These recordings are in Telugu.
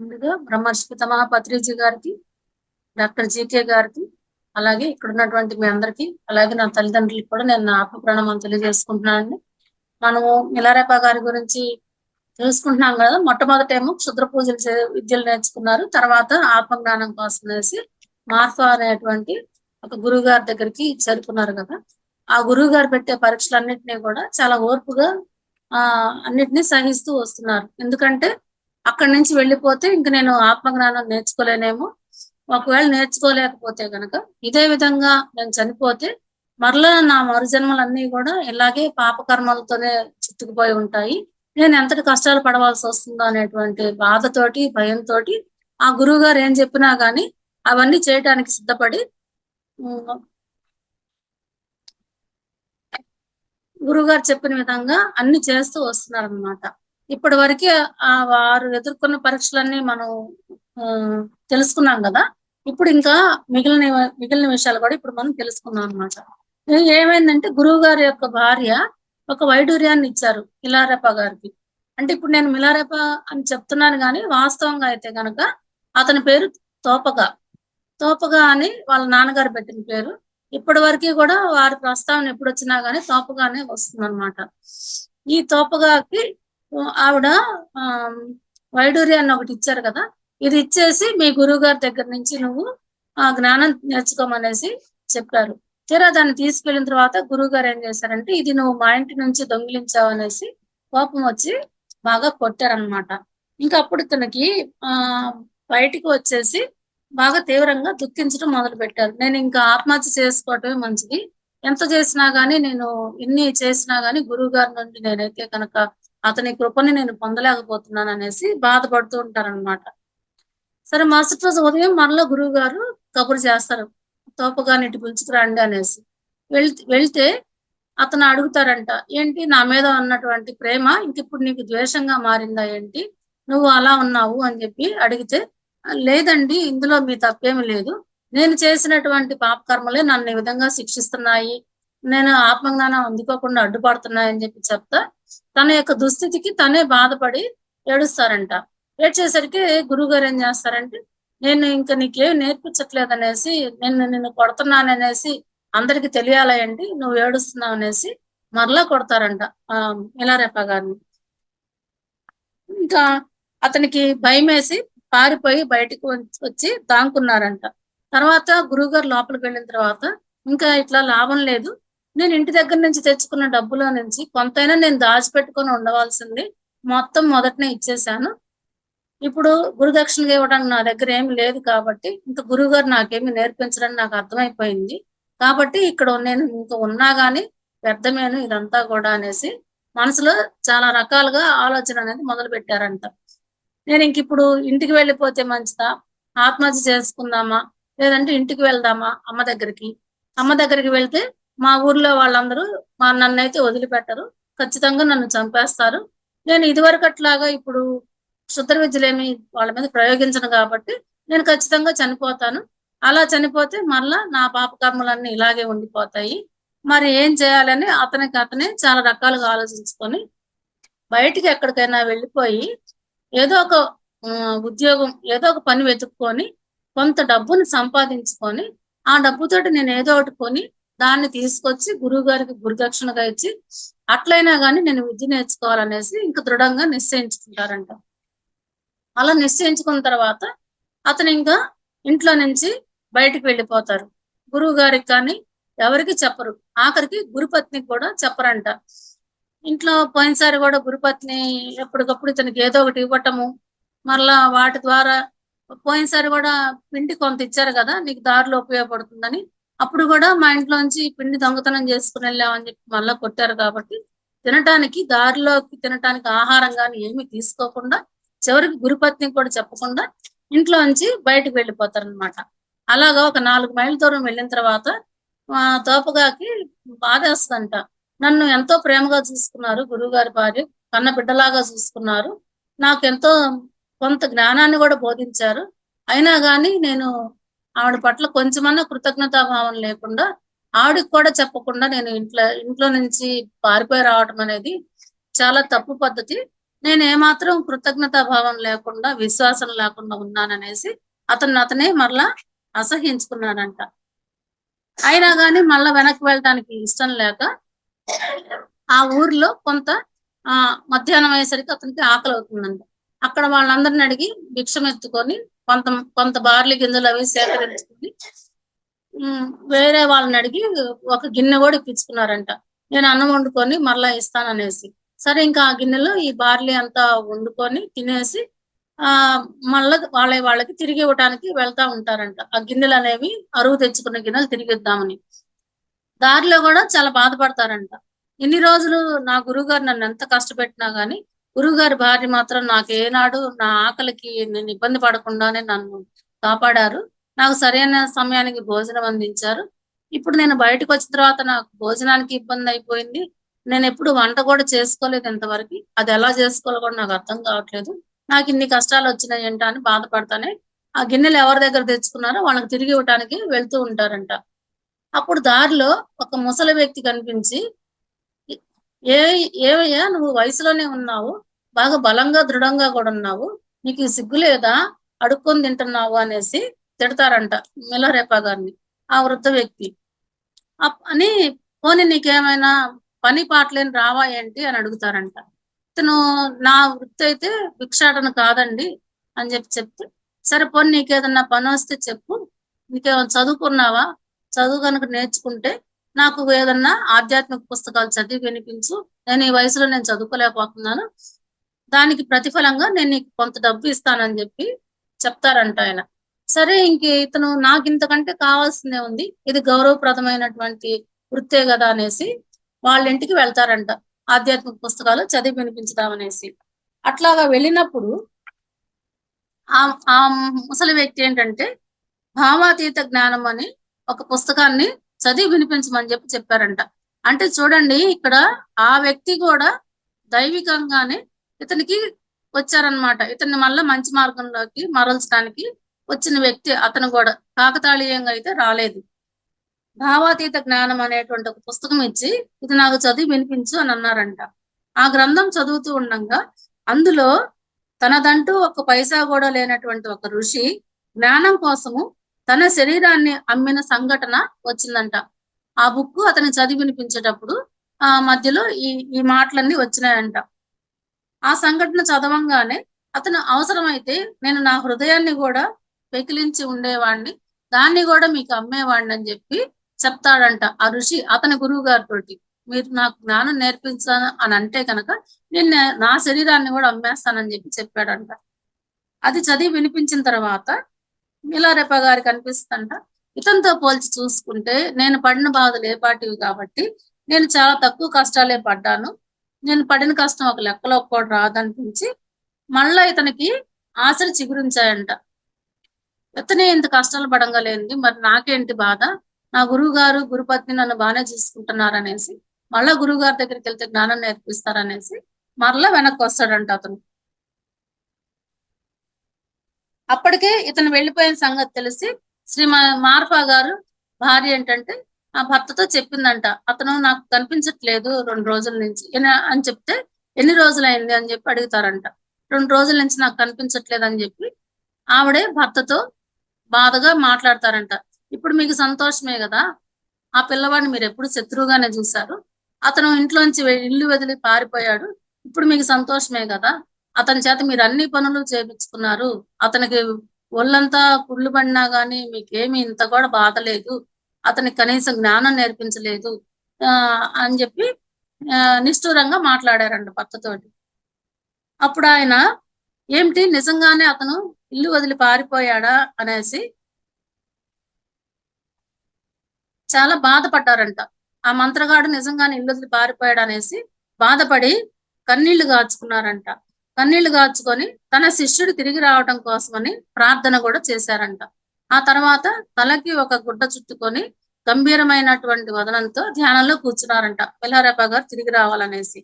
ముందుగా బ్రహ్మర్షి పితామహ పత్రిజీ గారికి, డాక్టర్ జీకే గారికి, అలాగే ఇక్కడ ఉన్నటువంటి మీ అందరికీ, అలాగే నా తల్లిదండ్రులకి కూడా నేను నా ఆత్మ ప్రణామాలు తెలియజేసుకుంటున్నానండి. మనము మిలారేపా గారి గురించి తెలుసుకుంటున్నాం కదా. మొట్టమొదటేమో క్షుద్ర పూజలు విద్యలు నేర్చుకున్నారు. తర్వాత ఆత్మ జ్ఞానం కోసం అనేసి మార్ఫా అనేటువంటి ఒక గురువు గారి దగ్గరికి చేరుకున్నారు కదా. ఆ గురువు గారు పెట్టే పరీక్షలన్నింటినీ కూడా చాలా ఓర్పుగా అన్నిటినీ సహిస్తూ వస్తున్నారు. ఎందుకంటే అక్కడి నుంచి వెళ్ళిపోతే ఇంక నేను ఆత్మజ్ఞానం నేర్చుకోలేనేమో, ఒకవేళ నేర్చుకోలేకపోతే గనక ఇదే విధంగా నేను చనిపోతే మరలా నా మరుజన్మలన్నీ కూడా ఇలాగే పాపకర్మలతోనే చుట్టుకుపోయి ఉంటాయి. నేను ఎంతటి కష్టాలు పడవలసి వస్తుందో అనేటువంటి బాధతోటి, భయంతోటి ఆ గురువు గారు ఏం చెప్పినా గాని అవన్నీ చేయటానికి సిద్ధపడి గురువుగారు చెప్పిన విధంగా అన్ని చేస్తూ వస్తున్నారు అనమాట. ఇప్పటి వరకే వారు ఎదుర్కొన్న పరీక్షలన్నీ మనం తెలుసుకున్నాం కదా. ఇప్పుడు ఇంకా మిగిలిన విషయాలు కూడా ఇప్పుడు మనం తెలుసుకున్నాం అనమాట. ఏమైందంటే గురువు గారి యొక్క భార్య ఒక వైడూర్యాన్ని ఇచ్చారు మిలారేపా గారికి. అంటే ఇప్పుడు నేను మిలారేపా అని చెప్తున్నాను కానీ వాస్తవంగా అయితే గనక అతని పేరు తోపగా. తోపగా అని వాళ్ళ నాన్నగారు పెట్టిన పేరు. ఇప్పటి వరకు కూడా వారి ప్రస్తావన ఎప్పుడు వచ్చినా గానీ తోపగానే వస్తుంది అనమాట. ఈ తోపగాకి ఆవిడ వైడూర్యాన్ని ఒకటి ఇచ్చారు కదా. ఇది ఇచ్చేసి మీ గురువు గారి దగ్గర నుంచి నువ్వు ఆ జ్ఞానం నేర్చుకోమనేసి చెప్పారు. తీరా దాన్ని తీసుకెళ్లిన తర్వాత గురువు గారు ఏం చేశారంటే ఇది నువ్వు మా ఇంటి నుంచి దొంగిలించావు అనేసి కోపం వచ్చి బాగా కొట్టారనమాట. ఇంకా అప్పుడు ఇతనికి బయటికి వచ్చేసి బాగా తీవ్రంగా దుఃఖించడం మొదలు పెట్టారు. నేను ఇంకా ఆత్మహత్య చేసుకోవటమే మంచిది. ఎంత చేసినా గానీ నేను ఇన్ని చేసినా గానీ గురువు గారి నుండి నేనైతే కనుక అతని కృపని నేను పొందలేకపోతున్నాను అనేసి బాధపడుతూ ఉంటారనమాట. సరే మరుసటి రోజు ఉదయం మరలా గురువు గారు కబురు చేస్తారు, తోపగాని ఇటు పిలుచుకురండి అనేసి. వెళ్తే అతను అడుగుతారంట, ఏంటి నా మీద ఉన్నటువంటి ప్రేమ ఇంకిప్పుడు నీకు ద్వేషంగా మారిందా ఏంటి, నువ్వు అలా ఉన్నావు అని చెప్పి అడిగితే, లేదండి ఇందులో మీ తప్పేమి లేదు, నేను చేసినటువంటి పాపకర్మలే నన్ను ఈ విధంగా శిక్షిస్తున్నాయి, నేను ఆత్మజ్ఞానం అందుకోకుండా అడ్డుపడుతున్నాయని చెప్పి చెప్తా తన యొక్క దుస్థితికి తనే బాధపడి ఏడుస్తారంట. ఏడ్చేసరికి గురువు గారు ఏం చేస్తారంటే, నేను ఇంకా నీకేం నేర్పించట్లేదు అనేసి, నిన్ను కొడుతున్నాననేసి అందరికి తెలియాలండి, నువ్వు ఏడుస్తున్నావు అనేసి మరలా కొడతారంట మిలారేపా గారిని. ఇంకా అతనికి భయం వేసి పారిపోయి బయటకు వచ్చి దాంకున్నారంట. తర్వాత గురువుగారు లోపలికి వెళ్ళిన తర్వాత ఇంకా ఇట్లా లాభం లేదు, నేను ఇంటి దగ్గర నుంచి తెచ్చుకున్న డబ్బులో నుంచి కొంతైనా నేను దాచిపెట్టుకొని ఉండవలసింది, మొత్తం మొదటనే ఇచ్చేసాను, ఇప్పుడు గురుదక్షిణగా ఇవ్వడానికి నా దగ్గర ఏమి లేదు కాబట్టి ఇంకా గురువు గారు నాకేమి నేర్పించడానికి నాకు అర్థమైపోయింది కాబట్టి ఇక్కడ నేను ఇంకా ఉన్నా గానీ వ్యర్థమేను ఇదంతా కూడా అనేసి మనసులో చాలా రకాలుగా ఆలోచన అనేది మొదలు పెట్టారంట. నేను ఇంక ఇప్పుడు ఇంటికి వెళ్ళిపోతే మంచిదా, ఆత్మహత్య చేసుకుందామా, లేదంటే ఇంటికి వెళ్దామా అమ్మ దగ్గరికి. అమ్మ దగ్గరికి వెళ్తే మా ఊర్లో వాళ్ళందరూ నన్నైతే వదిలిపెట్టరు, ఖచ్చితంగా నన్ను చంపేస్తారు, నేను ఇదివరకట్లాగా ఇప్పుడు క్షుద్ర విద్యలేమి వాళ్ళ మీద ప్రయోగించను కాబట్టి నేను ఖచ్చితంగా చనిపోతాను, అలా చనిపోతే మళ్ళా నా పాపకర్మలన్నీ ఇలాగే ఉండిపోతాయి, మరి ఏం చేయాలని అతనే చాలా రకాలుగా ఆలోచించుకొని బయటికి ఎక్కడికైనా వెళ్ళిపోయి ఏదో ఒక ఉద్యోగం, ఏదో ఒక పని వెతుక్కొని కొంత డబ్బుని సంపాదించుకొని ఆ డబ్బుతోటి నేను ఏదో ఒకటి కొని దాన్ని తీసుకొచ్చి గురువు గారికి గురుదక్షిణగా ఇచ్చి అట్లయినా కానీ నేను విద్య నేర్చుకోవాలనేసి ఇంకా దృఢంగా నిశ్చయించుకుంటారంట. అలా నిశ్చయించుకున్న తర్వాత అతను ఇంకా ఇంట్లో నుంచి బయటికి వెళ్ళిపోతారు. గురువు గారికి కానీ ఎవరికి చెప్పరు, ఆఖరికి గురుపత్నికి కూడా చెప్పరంట. ఇంట్లో పోయినసారి కూడా గురుపత్ని ఎప్పటికప్పుడు ఇతనికి ఏదో ఒకటి ఇవ్వటము, మరలా వాటి ద్వారా పోయినసారి కూడా పిండి కొంత ఇచ్చారు కదా నీకు దారిలో ఉపయోగపడుతుందని, అప్పుడు కూడా మా ఇంట్లోంచి పిండి దొంగతనం చేసుకుని వెళ్ళామని చెప్పి మళ్ళా కొట్టారు కాబట్టి తినటానికి దారిలోకి తినటానికి ఆహారం కానీ ఏమి తీసుకోకుండా చివరికి గురుపత్ని కూడా చెప్పకుండా ఇంట్లోంచి బయటకు వెళ్ళిపోతారనమాట. అలాగా ఒక 4 మైళ్ళ దూరం వెళ్ళిన తర్వాత తోపగాకి బాధేస్తుందంట, నన్ను ఎంతో ప్రేమగా చూసుకున్నారు గురువుగారి భార్య, కన్న బిడ్డలాగా చూసుకున్నారు, నాకెంతో కొంత జ్ఞానాన్ని కూడా బోధించారు, అయినా కానీ నేను ఆవిడ పట్ల కొంచెమన్నా కృతజ్ఞతాభావం లేకుండా ఆవిడకి కూడా చెప్పకుండా నేను ఇంట్లో నుంచి పారిపోయి రావటం అనేది చాలా తప్పు పద్ధతి, నేను ఏమాత్రం కృతజ్ఞతా భావం లేకుండా, విశ్వాసం లేకుండా ఉన్నాననేసి అతనే మరలా అసహ్యించుకున్నాడంట. అయినా గాని మళ్ళా వెనక్కి వెళ్ళటానికి ఇష్టం లేక ఆ ఊర్లో కొంత మధ్యాహ్నం అయ్యేసరికి అతనికి ఆకలి అవుతుందంట. అక్కడ వాళ్ళందరిని అడిగి భిక్షం ఎత్తుకొని కొంత కొంత బార్లీ గింజలు అవి సేకరించుకొని వేరే వాళ్ళని అడిగి ఒక గిన్నె కూడా ఇప్పించుకున్నారంట. నేను అన్నం వండుకొని మరలా ఇస్తాననేసి. సరే ఇంకా ఆ గిన్నెలో ఈ బార్లీ అంతా వండుకొని తినేసి మళ్ళా వాళ్ళకి తిరిగి ఇవ్వటానికి వెళ్తా ఉంటారంట. ఆ గిన్నెలు అనేవి అరువు తెచ్చుకున్న గిన్నెలు తిరిగి ఇద్దామని. దారిలో కూడా చాలా బాధపడతారంట. ఇన్ని రోజులు నా గురువుగారు నన్ను ఎంత కష్టపెట్టినా గాని, గురువుగారి భార్య మాత్రం నాకేనాడు నా ఆకలికి నేను ఇబ్బంది పడకుండానే నన్ను కాపాడారు. నాకు సరైన సమయానికి భోజనం అందించారు. ఇప్పుడు నేను బయటకొచ్చిన తర్వాత నాకు భోజనానికి ఇబ్బంది అయిపోయింది. నేనెప్పుడు వంట కూడా చేసుకోలేదు ఇంతవరకి. అది ఎలా చేసుకోవాలో కూడా నాకు అర్థం కావట్లేదు. నాకు ఇన్ని కష్టాలు వచ్చినాయి ఏంటా అని బాధపడతానే ఆ గిన్నెలు ఎవరి దగ్గర తెచ్చుకున్నారో వాళ్ళకి తిరిగి ఇవ్వటానికి వెళ్తూ ఉంటారంట. అప్పుడు దారిలో ఒక ముసలి వ్యక్తి కనిపించి, ఏ ఏమయ్యా నువ్వు వయసులోనే ఉన్నావు, బాగా బలంగా దృఢంగా కూడా ఉన్నావు, నీకు సిగ్గు లేదా, అడుక్కొని తింటున్నావు అనేసి తిడతారంట మిలారేపా గారిని, ఆ వృద్ధ వ్యక్తి. అని పోనీ నీకేమైనా పని పాటలేని రావా ఏంటి అని అడుగుతారంట. ఇతను నా వృత్తి అయితే భిక్షాటన కాదండి అని చెప్తే, సరే పోనీ నీకేదన్నా పని వస్తే చెప్పు, నీకేమైనా చదువుకున్నావా, చదువు కనుక నేర్చుకుంటే నాకు ఏదన్నా ఆధ్యాత్మిక పుస్తకాలు చదివి వినిపించు, నేను ఈ వయసులో నేను చదువుకోలేకపోతున్నాను, దానికి ప్రతిఫలంగా నేను నీకు కొంత డబ్బు ఇస్తానని చెప్పి చెప్తారంట ఆయన. సరే ఇంక ఇతను నాకు ఇంతకంటే కావాల్సిందే ఉంది, ఇది గౌరవప్రదమైనటువంటి వృత్తే కదా అనేసి వాళ్ళ ఇంటికి వెళ్తారంట, ఆధ్యాత్మిక పుస్తకాలు చదివి వినిపించుదామనేసి. అట్లాగా వెళ్ళినప్పుడు ఆ ముసలి వ్యక్తి ఏంటంటే భావాతీత జ్ఞానం అని ఒక పుస్తకాన్ని చదివి వినిపించమని చెప్పారంట. అంటే చూడండి, ఇక్కడ ఆ వ్యక్తి కూడా దైవికంగానే ఇతనికి వచ్చారనమాట. ఇతన్ని మళ్ళా మంచి మార్గంలోకి మరల్చడానికి వచ్చిన వ్యక్తి అతను కూడా, కాకతాళీయంగా అయితే రాలేదు. భావాతీత జ్ఞానం అనేటువంటి ఒక పుస్తకం ఇచ్చి ఇది నాకు చదివి వినిపించు అని అన్నారంట. ఆ గ్రంథం చదువుతూ ఉండగా అందులో తనదంటూ ఒక పైసా కూడా లేనటువంటి ఒక ఋషి జ్ఞానం కోసము తన శరీరాన్ని అమ్మిన సంఘటన వచ్చిందంట. ఆ బుక్ అతను చదివి వినిపించేటప్పుడు మధ్యలో ఈ మాటలన్నీ వచ్చినాయంట. ఆ సంఘటన చదవంగానే అతను అవసరమైతే నేను నా హృదయాన్ని కూడా పెకిలించి ఉండేవాడిని, దాన్ని కూడా మీకు అమ్మేవాడిని అని చెప్పి చెప్తాడంట ఆ ఋషి అతని గురువు గారితోటి. మీరు నాకు జ్ఞానం నేర్పించాను అని అంటే కనుక నేను నా శరీరాన్ని కూడా అమ్మేస్తానని చెప్పి చెప్పాడంట. అది చదివి వినిపించిన తర్వాత మిలారెప్ప గారికి అనిపిస్తుందంట, ఇతనితో పోల్చి చూసుకుంటే నేను పడిన బాధలు ఏపాటివి కాబట్టి నేను చాలా తక్కువ కష్టాలే పడ్డాను, నేను పడిన కష్టం ఒక లెక్కలో కూడా రాదనిపించి మళ్ళా ఇతనికి ఆశలు చిగురించాయంట. ఇతనే ఇంత కష్టాలు పడంగలేంది, మరి నాకేంటి బాధ, నా గురువు గారు గురుపత్ని నన్ను బాగానే చూసుకుంటున్నారనేసి మళ్ళా గురువు గారి దగ్గరికి వెళ్తే జ్ఞానం నేర్పిస్తారనేసి మరలా వెనక్కి వస్తాడంట అతను. అప్పటికే ఇతను వెళ్ళిపోయిన సంగతి తెలిసి శ్రీ మార్ఫా గారు భార్య ఏంటంటే ఆ భర్తతో చెప్పిందంట, అతను నాకు కనిపించట్లేదు 2 రోజుల నుంచి అని చెప్తే, ఎన్ని రోజులైంది అని చెప్పి అడుగుతారంట. 2 రోజుల నుంచి నాకు కనిపించట్లేదు అని చెప్పి ఆవిడే భర్తతో బాధగా మాట్లాడతారంట. ఇప్పుడు మీకు సంతోషమే కదా, ఆ పిల్లవాడిని మీరు ఎప్పుడు శత్రువుగానే చూశారు, అతను ఇంట్లోంచి ఇల్లు వదిలి పారిపోయాడు, ఇప్పుడు మీకు సంతోషమే కదా, అతని చేత మీరు అన్ని పనులు చేపించుకున్నారు, అతనికి ఒళ్ళంతా పుళ్ళు పడినా గానీ మీకేమి ఇంత కూడా బాధ లేదు, అతనికి కనీసం జ్ఞానం నేర్పించలేదు అని చెప్పి నిష్ఠూరంగా మాట్లాడారంట భర్తతోటి. అప్పుడు ఆయన ఏమిటి నిజంగానే అతను ఇల్లు వదిలి పారిపోయాడా అనేసి చాలా బాధపడ్డారంట. ఆ మంత్రగాడు నిజంగానే ఇల్లు వదిలి పారిపోయాడు అనేసి బాధపడి కన్నీళ్లు గార్చుకున్నారంట. కన్నీళ్లు గార్చుకొని తన శిష్యుడు తిరిగి రావటం కోసమని ప్రార్థన కూడా చేశారంట. ఆ తర్వాత తలకి ఒక గుడ్డ చుట్టుకొని గంభీరమైనటువంటి వదనంతో ధ్యానంలో కూర్చున్నారంట మిలారెప్ప గారు తిరిగి రావాలనేసి.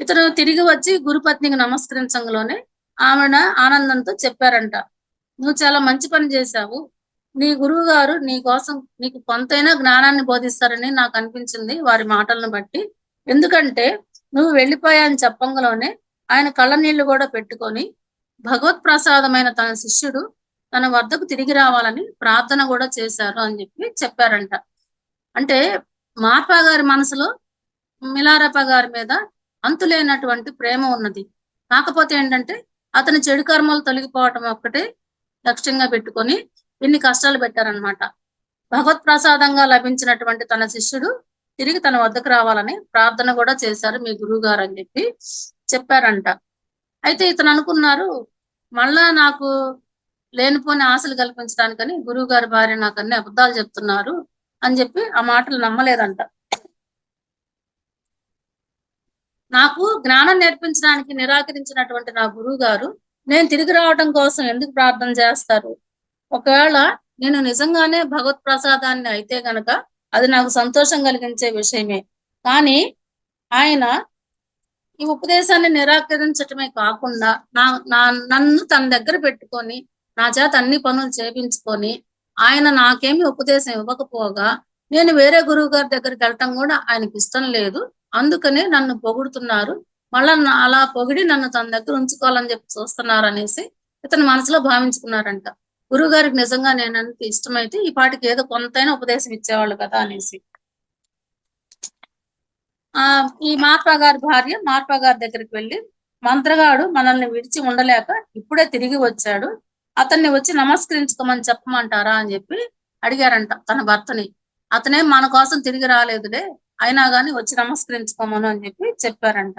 ఇతను తిరిగి వచ్చి గురుపత్నికి నమస్కరించంలోనే ఆవిడ ఆనందంతో చెప్పారంట, నువ్వు చాలా మంచి పని చేశావు, నీ గురువు గారు నీ కోసం నీకు కొంతైనా జ్ఞానాన్ని బోధిస్తారని నాకు అనిపించింది వారి మాటలను బట్టి, ఎందుకంటే నువ్వు వెళ్ళిపోయా అని చెప్పంలోనే ఆయన కళ్ళ నీళ్లు కూడా పెట్టుకొని భగవత్ ప్రసాదమైన తన శిష్యుడు తన వద్దకు తిరిగి రావాలని ప్రార్థన కూడా చేశారు అని చెప్పారంట. అంటే మహాత్మా గారి మనసులో మిలారప్ప గారి మీద అంతులేనటువంటి ప్రేమ ఉన్నది. కాకపోతే ఏంటంటే అతని చెడు కర్మలు తొలగిపోవటం ఒక్కటే లక్ష్యంగా పెట్టుకొని ఇన్ని కష్టాలు పెట్టారనమాట. భగవత్ ప్రసాదంగా లభించినటువంటి తన శిష్యుడు తిరిగి తన వద్దకు రావాలని ప్రార్థన కూడా చేశారు మీ గురువు గారు అని చెప్పారంట. అయితే ఇతను అనుకున్నారు, మళ్ళా నాకు లేనిపోని ఆశలు కల్పించడానికని గురువు గారి భార్య నాకు అన్ని అబద్ధాలు చెప్తున్నారు అని చెప్పి ఆ మాటలు నమ్మలేదంట. నాకు జ్ఞానం నేర్పించడానికి నిరాకరించినటువంటి నా గురువు గారు నేను తిరిగి రావడం కోసం ఎందుకు ప్రార్థన చేస్తారు? ఒకవేళ నేను నిజంగానే భగవత్ ప్రసాదాన్ని అయితే గనక అది నాకు సంతోషం కలిగించే విషయమే. కానీ ఆయన ఈ ఉపదేశాన్ని నిరాకరించటమే కాకుండా నన్ను తన దగ్గర పెట్టుకొని నా చేత అన్ని పనులు చేపించుకొని ఆయన నాకేమి ఉపదేశం ఇవ్వకపోగా నేను వేరే గురువు గారి దగ్గరికి వెళ్ళటం కూడా ఆయనకి ఇష్టం లేదు. అందుకనే నన్ను పొగుడుతున్నారు, మళ్ళా అలా పొగిడి నన్ను తన దగ్గర ఉంచుకోవాలని చెప్పి చూస్తున్నారు అనేసి ఇతను మనసులో భావించుకున్నారంట. గురువు గారికి నిజంగా నేనంత ఇష్టమైతే ఈ పాటికి ఏదో కొంతైనా ఉపదేశం ఇచ్చేవాళ్ళు కదా అనేసి. ఈ మహాత్మా గారి భార్య మహాత్మా గారి దగ్గరికి వెళ్ళి, మంత్రగాడు మనల్ని విడిచి ఉండలేక ఇప్పుడే తిరిగి వచ్చాడు, అతన్ని వచ్చి నమస్కరించుకోమని చెప్పమంటారా అని చెప్పి అడిగారంట తన భర్తని. అతనే మన కోసం తిరిగి రాలేదులే, అయినా గాని వచ్చి నమస్కరించుకోమను అని చెప్పారంట.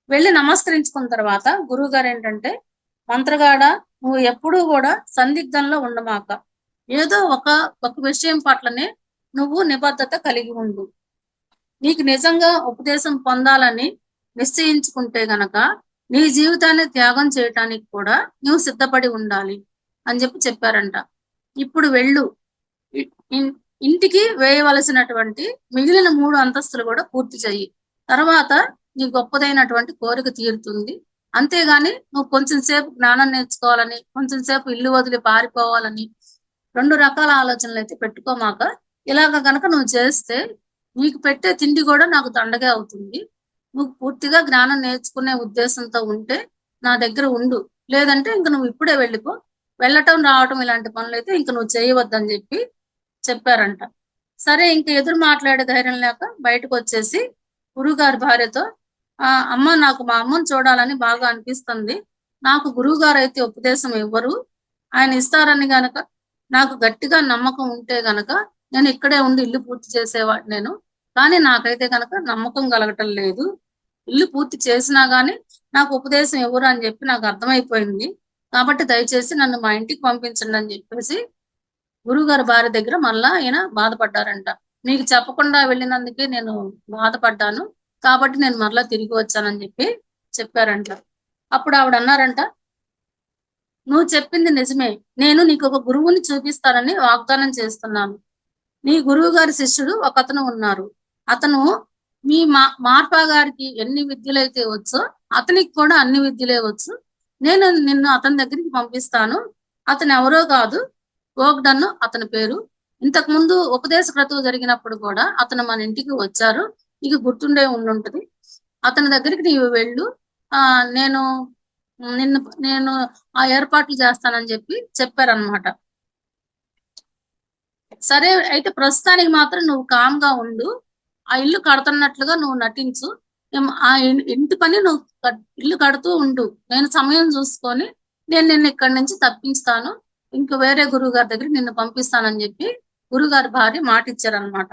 వెళ్ళి నమస్కరించుకున్న తర్వాత గురువు గారు ఏంటంటే, మంత్రగాడ నువ్వు ఎప్పుడూ కూడా సందిగ్ధంలో ఉండమాక, ఏదో ఒక విషయం పట్లనే నువ్వు నిబద్ధత కలిగి ఉండు. నీకు నిజంగా ఉపదేశం పొందాలని నిశ్చయించుకుంటే గనక నీ జీవితాన్ని త్యాగం చేయటానికి కూడా నువ్వు సిద్ధపడి ఉండాలి అని చెప్పారంట. ఇప్పుడు వెళ్ళు, ఇంటికి వేయవలసినటువంటి మిగిలిన 3 అంతస్తులు కూడా పూర్తి చెయ్యి, తర్వాత నీ గొప్పదైనటువంటి కోరిక తీరుతుంది. అంతేగాని నువ్వు కొంచెం సేపు జ్ఞానం నేర్చుకోవాలని, కొంచెం సేపు ఇల్లు వదిలి పారిపోవాలని 2 రకాల ఆలోచనలు అయితే పెట్టుకోమాక. ఇలాగ గనక నువ్వు చేస్తే నీకు పెట్టే తిండి కూడా నాకు దండగా అవుతుంది. నువ్వు పూర్తిగా జ్ఞానం నేర్చుకునే ఉద్దేశంతో ఉంటే నా దగ్గర ఉండు, లేదంటే ఇంక నువ్వు ఇప్పుడే వెళ్ళిపో, వెళ్ళటం రావటం ఇలాంటి పనులు అయితే ఇంక నువ్వు చేయవద్దని చెప్పారంట. సరే, ఇంక ఎదురు మాట్లాడే ధైర్యం లేక బయటకు వచ్చేసి గురువుగారి భార్యతో, అమ్మ నాకు మా అమ్మని చూడాలని బాగా అనిపిస్తుంది, నాకు గురువు గారు అయితే ఉపదేశం ఇవ్వరు, ఆయన ఇస్తారని గనక నాకు గట్టిగా నమ్మకం ఉంటే గనక నేను ఇక్కడే ఉండి ఇల్లు పూర్తి చేసేవాడు నేను, కానీ నాకైతే కనుక నమ్మకం కలగటం లేదు, ఇల్లు పూర్తి చేసినా గానీ నాకు ఉపదేశం ఎవరు అని చెప్పి నాకు అర్థమైపోయింది, కాబట్టి దయచేసి నన్ను మా ఇంటికి పంపించండి అని చెప్పేసి గురువుగారి భార్య దగ్గర మళ్ళా ఆయన బాధపడ్డారంట. మీకు చెప్పకుండా వెళ్ళినందుకే నేను బాధపడ్డాను, కాబట్టి నేను మరలా తిరిగి వచ్చానని చెప్పారంట. అప్పుడు ఆవిడ అన్నారంట, నువ్వు చెప్పింది నిజమే, నేను నీకు ఒక గురువుని చూపిస్తానని వాగ్దానం చేస్తున్నాను. నీ గురువు గారి శిష్యుడు ఒకతను ఉన్నారు, అతను మీ మార్పా గారికి ఎన్ని విద్యలైతే వచ్చో అతనికి కూడా అన్ని విద్యలే వచ్చు, నేను నిన్ను అతని దగ్గరికి పంపిస్తాను. అతను ఎవరో కాదు, గోగ్డన్ అతని పేరు. ఇంతకు ముందు ఉపదేశ క్రతువు జరిగినప్పుడు కూడా అతను మన ఇంటికి వచ్చారు, నీకు గుర్తుండే ఉండుంటది. అతని దగ్గరికి నీవు వెళ్ళు, నేను ఆ ఏర్పాట్లు చేస్తానని చెప్పారనమాట. సరే, అయితే ప్రస్తుతానికి మాత్రం నువ్వు కామ్గా ఉండు, ఆ ఇల్లు కడుతున్నట్లుగా నువ్వు నటించు, ఆ ఇంటి పని నువ్వు ఇల్లు కడుతూ ఉండు, నేను సమయం చూసుకొని నేను నిన్ను ఇక్కడి నుంచి తప్పిస్తాను, ఇంక వేరే గురువు గారి దగ్గర నిన్ను పంపిస్తానని చెప్పి గురుగారి భార్య మాట ఇచ్చారనమాట.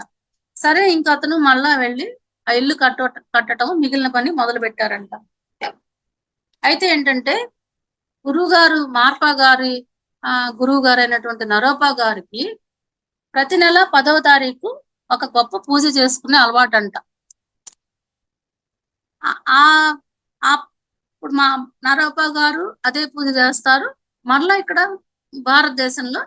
సరే, ఇంక అతను మళ్ళా వెళ్ళి ఆ ఇల్లు కట్టడం మిగిలిన పని మొదలు పెట్టారంట. అయితే ఏంటంటే గురువుగారు మార్పా గారి గురువు గారు అయినటువంటి నరోపా గారికి ప్రతి నెల 10వ తారీఖు ఒక గొప్ప పూజ చేసుకునే అలవాటు అంట. ఇప్పుడు మా నరోపా గారు అదే పూజ చేస్తారు. మరలా ఇక్కడ భారతదేశంలో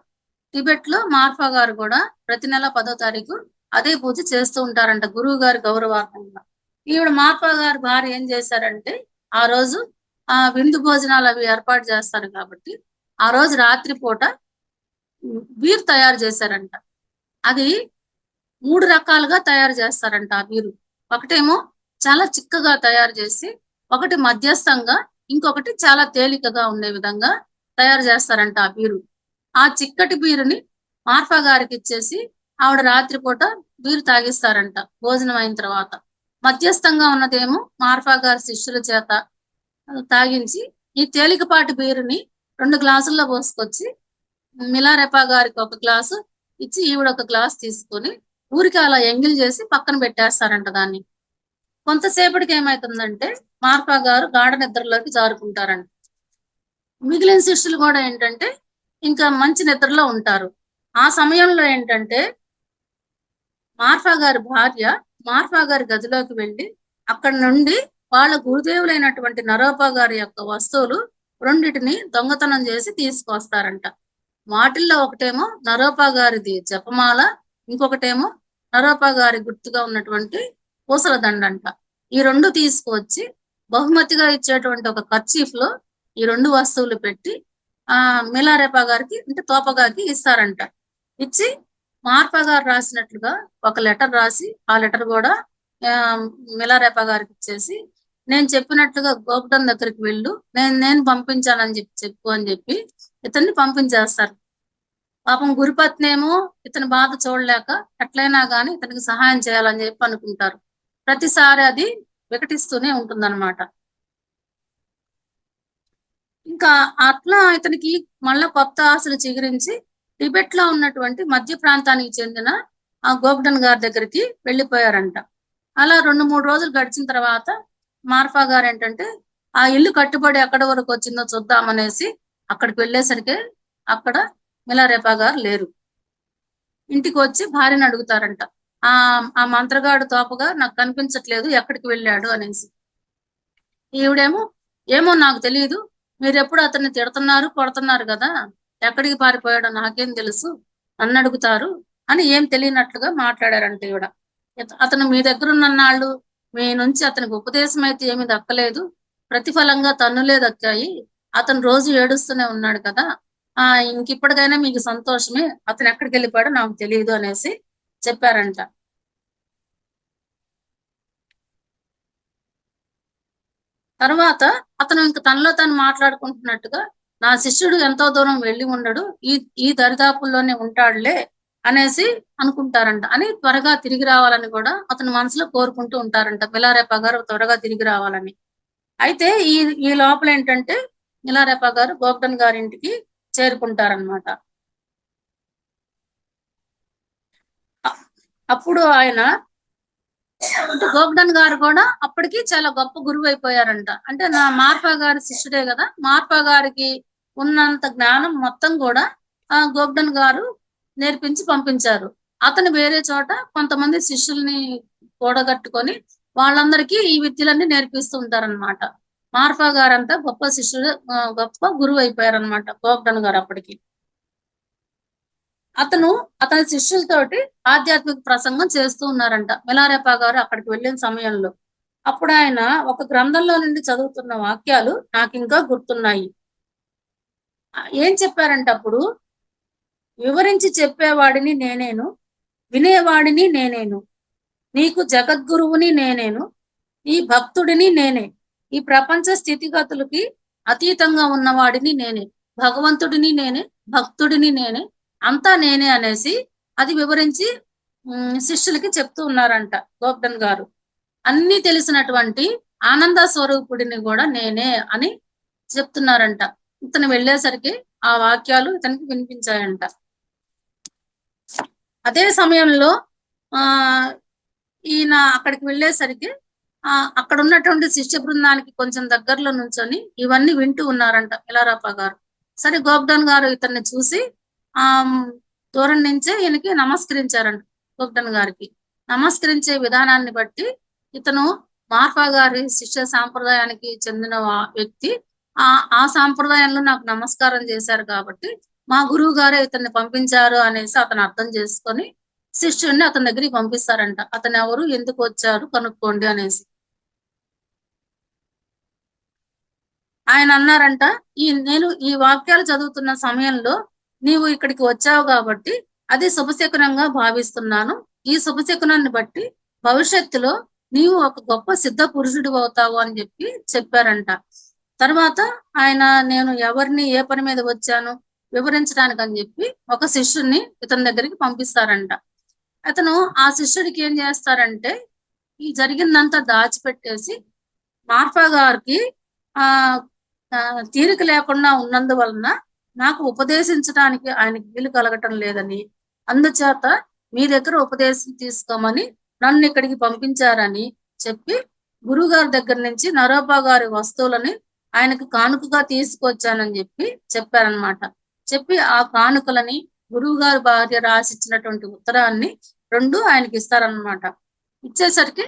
టిబెట్ లో మార్పా గారు కూడా ప్రతి నెల 10వ తారీఖు అదే పూజ చేస్తూ ఉంటారంట, గురువు గారి గౌరవార్థంగా. ఈవిడ మార్పా గారి భార్య ఏం చేశారంటే, ఆ రోజు విందు భోజనాలు అవి ఏర్పాటు చేస్తారు కాబట్టి ఆ రోజు రాత్రి పూట బీర్ తయారు చేశారంట. అది 3 రకాలుగా తయారు చేస్తారంట ఆ బీరు. ఒకటేమో చాలా చిక్కగా తయారు చేసి ఒకటి మధ్యస్థంగా, ఇంకొకటి చాలా తేలికగా ఉండే విధంగా తయారు చేస్తారంట ఆ బీరు. ఆ చిక్కటి బీరుని మార్ఫా గారికి ఇచ్చేసి ఆవిడ రాత్రిపూట బీరు తాగిస్తారంట భోజనం అయిన తర్వాత. మధ్యస్థంగా ఉన్నదేమో మార్ఫా గారి శిష్యుల చేత తాగించి, ఈ తేలికపాటి బీరుని 2 గ్లాసుల్లో పోసుకొచ్చి మిలారెపా గారికి ఒక గ్లాసు ఇచ్చి ఈవిడ ఒక గ్లాస్ తీసుకొని ఊరికి అలా ఎంగిల్ చేసి పక్కన పెట్టేస్తారంట దాన్ని. కొంతసేపటికి ఏమైతుందంటే మార్ఫా గారు గాఢ నిద్రలోకి జారుకుంటారంట. మిగిలిన శిష్యులు కూడా ఏంటంటే ఇంకా మంచి నిద్రలో ఉంటారు. ఆ సమయంలో ఏంటంటే మార్ఫా గారి భార్య మార్ఫా గారి గదిలోకి వెళ్ళి అక్కడి నుండి వాళ్ళ గురుదేవులైనటువంటి నరోపా గారి యొక్క వస్తువులు రెండిటిని దొంగతనం చేసి తీసుకొస్తారంట. వాటిల్లో ఒకటేమో నరోపా గారిది జపమాల, ఇంకొకటేమో నరోపా గారి గుర్తుగా ఉన్నటువంటి పూసల దండంట. ఈ 2 తీసుకువచ్చి బహుమతిగా ఇచ్చేటువంటి ఒక కర్చీఫ్ లో ఈ 2 వస్తువులు పెట్టి మిలారెపా గారికి అంటే తోపగాకి ఇస్తారంట. ఇచ్చి మార్ఫా గారు రాసినట్లుగా ఒక లెటర్ రాసి ఆ లెటర్ కూడా మిలారెపా గారికి ఇచ్చేసి, నేను చెప్పినట్లుగా గోప్టన్ దగ్గరికి వెళ్ళు, నేను పంపించానని చెప్పు అని చెప్పి ఇతన్ని పంపించేస్తారు. పాపం గురుపత్ని ఏమో ఇతని బాధ చూడలేక ఎట్లయినా గాని ఇతనికి సహాయం చేయాలని చెప్పి అనుకుంటారు. ప్రతిసారి అది వికటిస్తూనే ఉంటుందన్నమాట. ఇంకా అట్లా ఇతనికి మళ్ళా కొత్త ఆశలు చిగురించి టిబెట్ లో ఉన్నటువంటి మధ్య ప్రాంతానికి చెందిన ఆ గోప్టన్ గారి దగ్గరికి వెళ్ళిపోయారంట. అలా 2-3 రోజులు గడిచిన తర్వాత మార్ఫా గారు ఏంటంటే ఆ ఇల్లు కట్టుబడి ఎక్కడి వరకు వచ్చిందో చూద్దామనేసి అక్కడికి వెళ్ళేసరికి అక్కడ మిలారెపా గారు లేరు. ఇంటికి వచ్చి భార్యను అడుగుతారంట, ఆ మంత్రగాడు తోపగా నాకు కనిపించట్లేదు, ఎక్కడికి వెళ్ళాడు అనేసి. ఈవిడేమో ఏమో నాకు తెలియదు, మీరెప్పుడు అతన్ని తిడుతున్నారు కొడుతున్నారు కదా, ఎక్కడికి పారిపోయాడో నాకేం తెలుసు, నన్ను అడుగుతారు అని ఏం తెలియనట్లుగా మాట్లాడారంట ఈవిడ. అతను మీ దగ్గర ఉన్నన్నాళ్ళు మీ నుంచి అతనికి ఉపదేశం అయితే ఏమి దక్కలేదు, ప్రతిఫలంగా తన్నులే దక్కాయి, అతను రోజు ఏడుస్తూనే ఉన్నాడు కదా, ఇంకిప్పటికైనా మీకు సంతోషమే, అతను ఎక్కడికి వెళ్ళిపోయాడో నాకు తెలియదు అనేసి చెప్పారంట. తర్వాత అతను ఇంక తనలో తను మాట్లాడుకుంటున్నట్టుగా, నా శిష్యుడు ఎంతో దూరం వెళ్ళి ఉండడు, ఈ దరిదాపుల్లోనే ఉంటాడులే అనేసి అనుకుంటారంట. అని త్వరగా తిరిగి రావాలని కూడా అతను మనసులో కోరుకుంటూ ఉంటారంట, మిలారెపా గారు త్వరగా తిరిగి రావాలని. అయితే ఈ లోపల ఏంటంటే మిలారెపా గారు గోప్టన్ గారి ఇంటికి చేరుకుంటారనమాట. అప్పుడు ఆయన గోప్టన్ గారు కూడా అప్పటికి చాలా గొప్ప గురువు అయిపోయారంట. అంటే నా మార్ఫా గారి శిష్యుడే కదా, మార్ఫా గారికి ఉన్నంత జ్ఞానం మొత్తం కూడా గోప్టన్ గారు నేర్పించి పంపించారు. అతను వేరే చోట కొంతమంది శిష్యుల్ని కూడగట్టుకొని వాళ్ళందరికీ ఈ విద్యలన్నీ నేర్పిస్తూ ఉంటారనమాట. మార్ఫా గారంతా గొప్ప శిష్యుడు, గొప్ప గురువు అయిపోయారనమాట గోప్టన్ గారు అప్పటికి. అతని శిష్యులతోటి ఆధ్యాత్మిక ప్రసంగం చేస్తూ ఉన్నారంట మిలారెపా గారు అక్కడికి వెళ్ళిన సమయంలో. అప్పుడు ఆయన ఒక గ్రంథంలో నుండి చదువుతున్న వాక్యాలు నాకు ఇంకా గుర్తున్నాయి. ఏం చెప్పారంటే అప్పుడు, వివరించి చెప్పేవాడిని నేనేను, వినేవాడిని నేనేను, నీకు జగద్గురువుని నేనేను, ఈ భక్తుడిని నేనే, ఈ ప్రపంచ స్థితిగతులకి అతీతంగా ఉన్నవాడిని నేనే, భగవంతుడిని నేనే, భక్తుడిని నేనే, అంతా నేనే అనేసి అది వివరించి శిష్యులకి చెప్తూ ఉన్నారంట గోప్టన్ గారు. అన్ని తెలిసినటువంటి ఆనంద స్వరూపుడిని కూడా నేనే అని చెప్తున్నారంట. ఇతను వెళ్ళేసరికి ఆ వాక్యాలు ఇతనికి వినిపించాయంట. అదే సమయంలో ఈయన అక్కడికి వెళ్ళేసరికి అక్కడ ఉన్నటువంటి శిష్య బృందానికి కొంచెం దగ్గరలో నుంచొని ఇవన్నీ వింటూ ఉన్నారంట మిలారెపా గారు. సరే గోప్టన్ గారు ఇతన్ని చూసి దూరం నుంచే ఈయనకి నమస్కరించారంట. గోప్టన్ గారికి నమస్కరించే విధానాన్ని బట్టి ఇతను మార్ఫా గారి శిష్య సాంప్రదాయానికి చెందిన వ్యక్తి, ఆ సాంప్రదాయంలో నాకు నమస్కారం చేశారు కాబట్టి మా గురువు గారే ఇతన్ని పంపించారు అనేసి అతను అర్థం చేసుకొని శిష్యుడిని అతని దగ్గరికి పంపిస్తారంట. అతను ఎవరు, ఎందుకు వచ్చారు కనుక్కోండి అనేసి. ఆయన అన్నారంట, నేను ఈ వాక్యాలు చదువుతున్న సమయంలో నీవు ఇక్కడికి వచ్చావు కాబట్టి అది శుభశకునంగా భావిస్తున్నాను. ఈ శుభశకునాన్ని బట్టి భవిష్యత్తులో నీవు ఒక గొప్ప సిద్ధ పురుషుడు అవుతావు అని చెప్పారంట. తర్వాత ఆయన నేను ఎవరిని ఏ పని మీద వచ్చాను వివరించడానికి అని ఒక శిష్యుడిని ఇతని దగ్గరికి పంపిస్తారంట. అతను ఆ శిష్యుడికి ఏం చేస్తారంటే ఈ జరిగిందంతా దాచిపెట్టేసి మార్ఫా గారికి ఆ తీరిక లేకుండా ఉన్నందువలన నాకు ఉపదేశించడానికి ఆయనకి వీలు కలగటం లేదని, అందుచేత మీ దగ్గర ఉపదేశం తీసుకోమని నన్ను ఇక్కడికి పంపించారని చెప్పి గురువుగారి దగ్గర నుంచి నరోపా గారి వస్తువులని ఆయనకు కానుకగా తీసుకొచ్చానని చెప్పారనమాట. చెప్పి ఆ కానుకలని గురువు గారి భార్య రాసిచ్చినటువంటి ఉత్తరాన్ని 2 ఆయనకి ఇస్తారనమాట. ఇచ్చేసరికి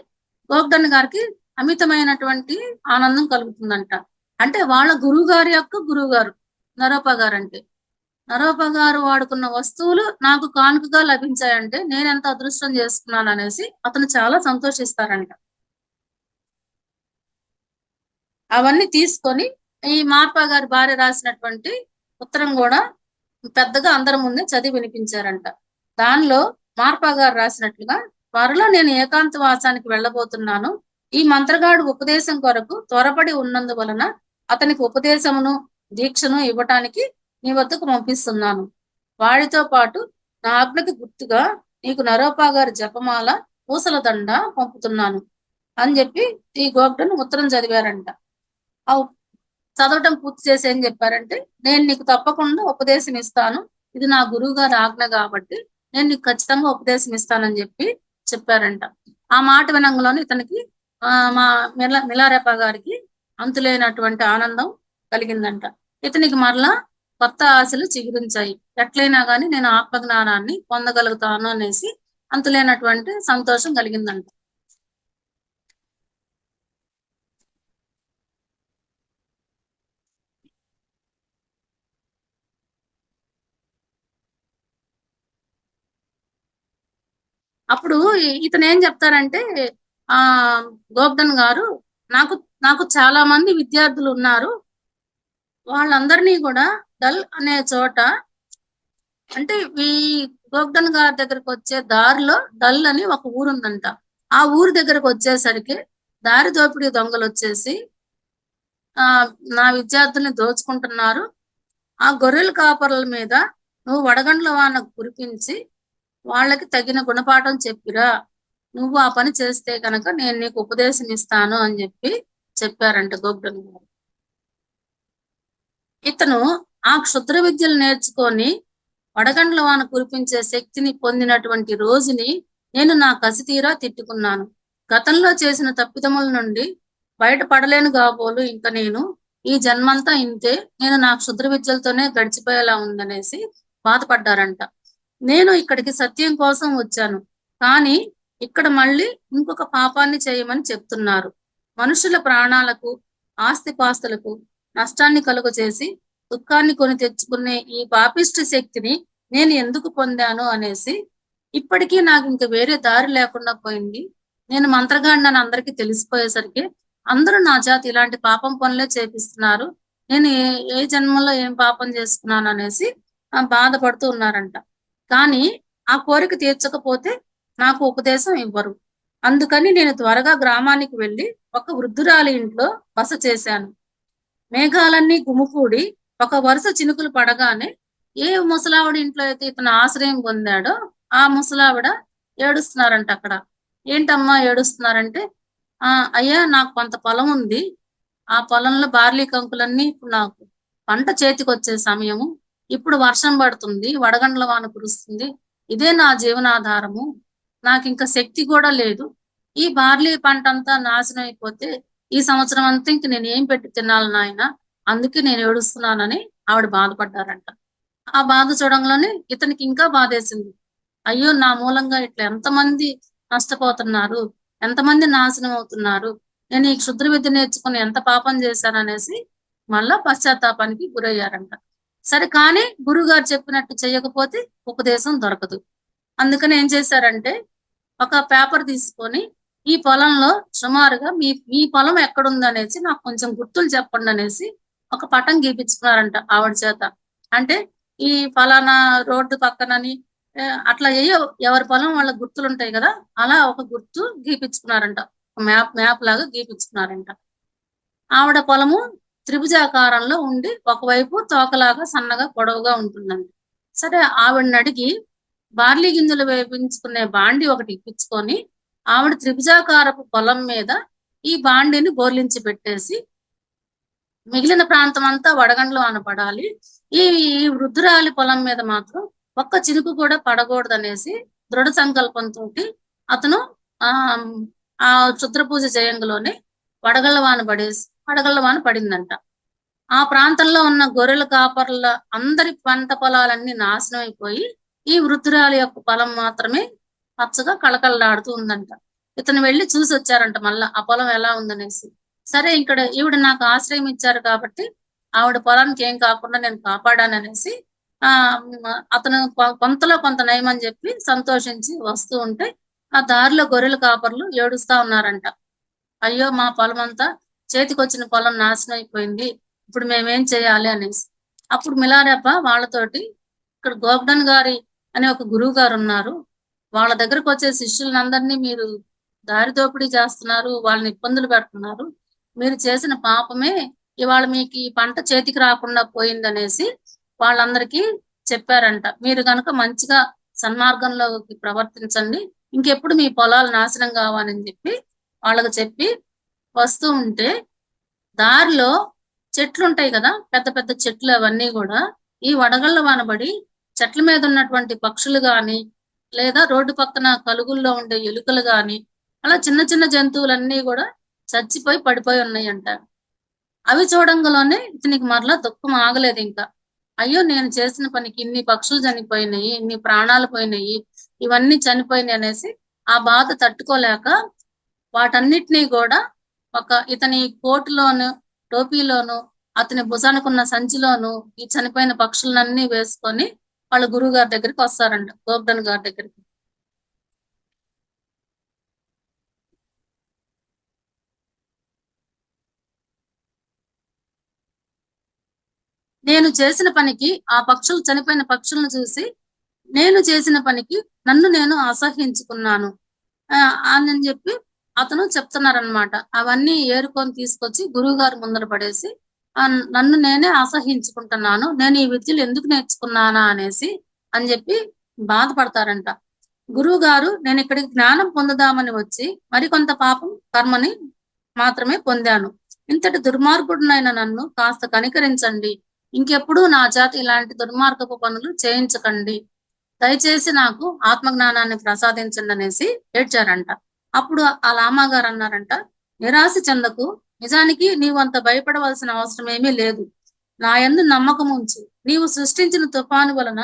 గోవర్ధన్ గారికి అమితమైనటువంటి ఆనందం కలుగుతుందంట. అంటే వాళ్ళ గురువు గారి యొక్క గురువు గారు నరోపా గారు అంటే, నరోపా గారు వాడుకున్న వస్తువులు నాకు కానుకగా లభించాయంటే నేనెంత అదృష్టం చేసుకున్నాను అనేసి అతను చాలా సంతోషిస్తారంట. అవన్నీ తీసుకొని ఈ మార్పా గారి భార్య రాసినటువంటి ఉత్తరం కూడా పెద్దగా అందరి ముందే చదివి వినిపించారంట. దానిలో మార్పా గారు రాసినట్లుగా, త్వరలో నేను ఏకాంతవాసానికి వెళ్ళబోతున్నాను. ఈ మంత్రగాడు ఉపదేశం కొరకు త్వరపడి ఉన్నందువలన అతనికి ఉపదేశమును దీక్షను ఇవ్వటానికి నీ వద్దకు పంపిస్తున్నాను. వాడితో పాటు నా ఆజ్ఞకి గుర్తుగా నీకు నరోపా గారి జపమాల పూసల దండ పంపుతున్నాను అని ఈ గోవర్ధన్ ఉత్తరం చదివారంట. ఆ చదవటం పూర్తి చేసి ఏం చెప్పారంటే, నేను నీకు తప్పకుండా ఉపదేశం ఇస్తాను, ఇది నా గురువు గారి ఆజ్ఞ కాబట్టి నేను నీకు ఖచ్చితంగా ఉపదేశం ఇస్తానని చెప్పారంట. ఆ మాట వినంగానే ఇతనికి మా మిలారెపా గారికి అంతులేనటువంటి ఆనందం కలిగిందంట. ఇతనికి మరలా కొత్త ఆశలు చిగురించాయి. ఎట్లయినా గాని నేను ఆత్మజ్ఞానాన్ని పొందగలుగుతాను అనేసి అంతులేనటువంటి సంతోషం కలిగిందంట. అప్పుడు ఇతను ఏం చెప్తారంటే, ఆ గోవర్ధన్ గారు, నాకు నాకు చాలా మంది విద్యార్థులు ఉన్నారు, వాళ్ళందరినీ కూడా డల్ అనే చోట, అంటే ఈ గోవర్ధన్ గారి దగ్గరకు వచ్చే దారిలో డల్ అని ఒక ఊరు ఉందంట. ఆ ఊరు దగ్గరకు వచ్చేసరికి దారి దోపిడీ దొంగలు వచ్చేసి నా విద్యార్థుల్ని దోచుకుంటున్నారు. ఆ గొర్రెల కాపరుల మీద నువ్వు వడగండ్ల వాన కురిపించి వాళ్ళకి తగిన గుణపాఠం చెప్పిరా, నువ్వు ఆ పని చేస్తే కనుక నేను నీకు ఉపదేశం ఇస్తాను అని చెప్పారంట గోవర్ధన్ గారు. ఇతను ఆ క్షుద్ర విద్యలు నేర్చుకొని వడగండ్ల వాన కురిపించే శక్తిని పొందినటువంటి రోజుని నేను నా కసి తీరా తిట్టుకున్నాను. గతంలో చేసిన తప్పిదముల నుండి బయటపడలేను కాబోలు ఇంక నేను ఈ జన్మంతా ఇంతే, నేను నా క్షుద్ర విద్యలతోనే గడిచిపోయేలా ఉందనేసి బాధపడ్డారంట. నేను ఇక్కడికి సత్యం కోసం వచ్చాను, కానీ ఇక్కడ మళ్ళీ ఇంకొక పాపాన్ని చేయమని చెప్తున్నారు. మనుషుల ప్రాణాలకు ఆస్తిపాస్తులకు నష్టాన్ని కలుగ చేసి దుఃఖాన్ని కొని తెచ్చుకునే ఈ పాపిష్టి శక్తిని నేను ఎందుకు పొందాను అనేసి ఇప్పటికీ నాకు ఇంక వేరే దారి లేకుండా పోయింది. నేను మంత్రగాడిని అందరికీ తెలిసిపోయేసరికి అందరూ నా చేత ఇలాంటి పాపం పనులే చేపిస్తున్నారు. నేను ఏ జన్మలో ఏం పాపం చేసుకున్నాను అనేసి బాధపడుతూ ఉన్నారంట. కానీ ఆ కోరిక తీర్చకపోతే నాకు ఉపదేశం ఇవ్వరు. అందుకని నేను త్వరగా గ్రామానికి వెళ్ళి ఒక వృద్ధురాలి ఇంట్లో బస చేశాను. మేఘాలన్నీ గుమికూడి ఒక వరుస చినుకులు పడగానే ఏ ముసలావిడ ఇంట్లో అయితే ఇతను ఆశ్రయం పొందాడో ఆ ముసలావిడ ఏడుస్తున్నారంట అక్కడ. ఏంటమ్మా ఏడుస్తున్నారంటే, అయ్యా నాకు కొంత పొలం ఉంది, ఆ పొలంలో బార్లీ కంకులన్నీ ఇప్పుడు నాకు పంట చేతికి వచ్చే సమయము, ఇప్పుడు వర్షం పడుతుంది, వడగండ్ల వాన కురుస్తుంది, ఇదే నా జీవనాధారము, నాకు ఇంకా శక్తి కూడా లేదు, ఈ బార్లీ పంట అంతా నాశనం అయిపోతే ఈ సంవత్సరం అంతా ఇంక నేను ఏం పెట్టి తినాలి నాయన, అందుకే నేను ఏడుస్తున్నానని ఆవిడ బాధపడ్డారంట. ఆ బాధ చూడంలోనే ఇతనికి ఇంకా బాధేసింది. అయ్యో నా మూలంగా ఇట్లా ఎంతమంది నష్టపోతున్నారు, ఎంతమంది నాశనం అవుతున్నారు, నేను ఈ క్షుద్ర విద్య నేర్చుకుని ఎంత పాపం చేశాననేసి మళ్ళా పశ్చాత్తాపానికి గురయ్యారంట. సరే కానీ గురుగారు చెప్పినట్టు చేయకపోతే ఉపదేశం దొరకదు. అందుకని ఏం చేశారంటే, ఒక పేపర్ తీసుకొని ఈ పొలంలో సుమారుగా మీ పొలం ఎక్కడుందనేసి నాకు కొంచెం గుర్తులు చెప్పండి అనేసి ఒక పటం గీపించుకున్నారంట ఆవిడ చేత. అంటే ఈ ఫలానా రోడ్డు పక్కనని అట్లా ఎవరి పొలం వాళ్ళ గుర్తులు ఉంటాయి కదా, అలా ఒక గుర్తు గీపించుకున్నారంట. మ్యాప్ లాగా గీపించుకున్నారంట. ఆవిడ పొలము త్రిభుజాకారంలో ఉండి ఒకవైపు తోకలాగా సన్నగా పొడవుగా ఉంటుందంట. సరే ఆవిడని అడిగి బార్లీ గింజలు వేపించుకునే బాండి ఒకటి ఇప్పించుకొని ఆవిడ త్రిభుజాకారపు పొలం మీద ఈ బాండిని బోర్లించి పెట్టేసి మిగిలిన ప్రాంతం అంతా వడగండ్లు ఆనపడాలి, ఈ ఈ వృద్ధురాలి పొలం మీద మాత్రం ఒక్క చినుకు కూడా పడకూడదనేసి దృఢ సంకల్పంతో అతను ఆ ఆ క్షుద్ర పూజ చేయంగలోనే వడగళ్ళ వాన పడిందంట. ఆ ప్రాంతంలో ఉన్న గొర్రెల కాపర్ల అందరి పంట పొలాలన్నీ నాశనం అయిపోయి ఈ వృద్ధురాలి యొక్క పొలం మాత్రమే పచ్చగా కళకళలాడుతూ ఉందంట. ఇతను వెళ్ళి చూసి వచ్చారంట మళ్ళా ఆ పొలం ఎలా ఉందనేసి. సరే ఇక్కడ ఈవిడ నాకు ఆశ్రయం ఇచ్చారు కాబట్టి ఆవిడ పొలానికి ఏం కాకుండా నేను కాపాడాననేసి ఆ అతను కొంతలో కొంత నయమని చెప్పి సంతోషించి వస్తూ ఉంటే ఆ దారిలో గొర్రెల కాపర్లు ఏడుస్తా ఉన్నారంట. అయ్యో మా పొలం అంతా చేతికొచ్చిన పొలం నాశనం అయిపోయింది, ఇప్పుడు మేమేం చేయాలి అనేసి. అప్పుడు మిలారెప్ప వాళ్ళతోటి ఇక్కడ గోబ్డన్ గారి అనే ఒక గురువు గారు ఉన్నారు, వాళ్ళ దగ్గరకు వచ్చే శిష్యులందరినీ మీరు దారి దోపిడీ చేస్తున్నారు, వాళ్ళని ఇబ్బందులు పెడుతున్నారు, మీరు చేసిన పాపమే ఇవాళ మీకు ఈ పంట చేతికి రాకుండా పోయిందనేసి వాళ్ళందరికీ చెప్పారంట. మీరు కనుక మంచిగా సన్మార్గంలోకి ప్రవర్తించండి, ఇంకెప్పుడు మీ పొలాలు నాశనం కావాలని చెప్పి వాళ్ళకు చెప్పి వస్తూ ఉంటే దారిలో చెట్లు ఉంటాయి కదా, పెద్ద పెద్ద చెట్లు, అవన్నీ కూడా ఈ వడగళ్ళ వానబడి చెట్ల మీద ఉన్నటువంటి పక్షులు గాని లేదా రోడ్డు పక్కన కలుగుల్లో ఉండే ఎలుకలు గాని అలా చిన్న చిన్న జంతువులన్నీ కూడా చచ్చిపోయి పడిపోయి ఉన్నాయంట. అవి చూడంగానే ఇతనికి మరలా దుఃఖం ఆగలేదు ఇంకా. అయ్యో నేను చేసిన పనికి ఇన్ని పక్షులు చనిపోయినాయి, ఇన్ని ప్రాణాలు పోయినాయి, ఇవన్నీ చనిపోయినాయి అనేసి ఆ బాధ తట్టుకోలేక వాటన్నిటినీ కూడా ఒక ఇతని కోటులోను టోపీలోను అతని భుజానుకున్న సంచిలోను ఈ చనిపోయిన పక్షులన్నీ వేసుకొని వాళ్ళ గురువు గారి దగ్గరికి వస్తారంట, గోబ్డన్ గారి దగ్గరికి. నేను చేసిన పనికి ఆ పక్షులు చనిపోయిన పక్షులను చూసి నేను చేసిన పనికి నన్ను నేను అసహ్యించుకున్నాను అని చెప్పి అతను చెప్తున్నారనమాట. అవన్నీ ఏరుకొని తీసుకొచ్చి గురువు గారి ముందర పడేసి నన్ను నేనే అసహ్యించుకుంటున్నాను, నేను ఈ విద్యలు ఎందుకు నేర్చుకున్నానా అనేసి అని చెప్పి బాధపడతారంట. గురువు గారు నేను ఇక్కడికి జ్ఞానం పొందుదామని వచ్చి మరికొంత పాపం కర్మని మాత్రమే పొందాను, ఇంతటి దుర్మార్గుడినైన నన్ను కాస్త కనికరించండి, ఇంకెప్పుడు నా చేత ఇలాంటి దుర్మార్గపు పనులు చేయించకండి, దయచేసి నాకు ఆత్మజ్ఞానాన్ని ప్రసాదించండి అనేసి ఏడ్చారంట. అప్పుడు ఆ లామా గారు అన్నారంట, నిరాశ చెందకు, నిజానికి నీవు అంత భయపడవలసిన అవసరం ఏమీ లేదు, నా యందు నమ్మకం ఉంచు, నీవు సృష్టించిన తుఫాను వలన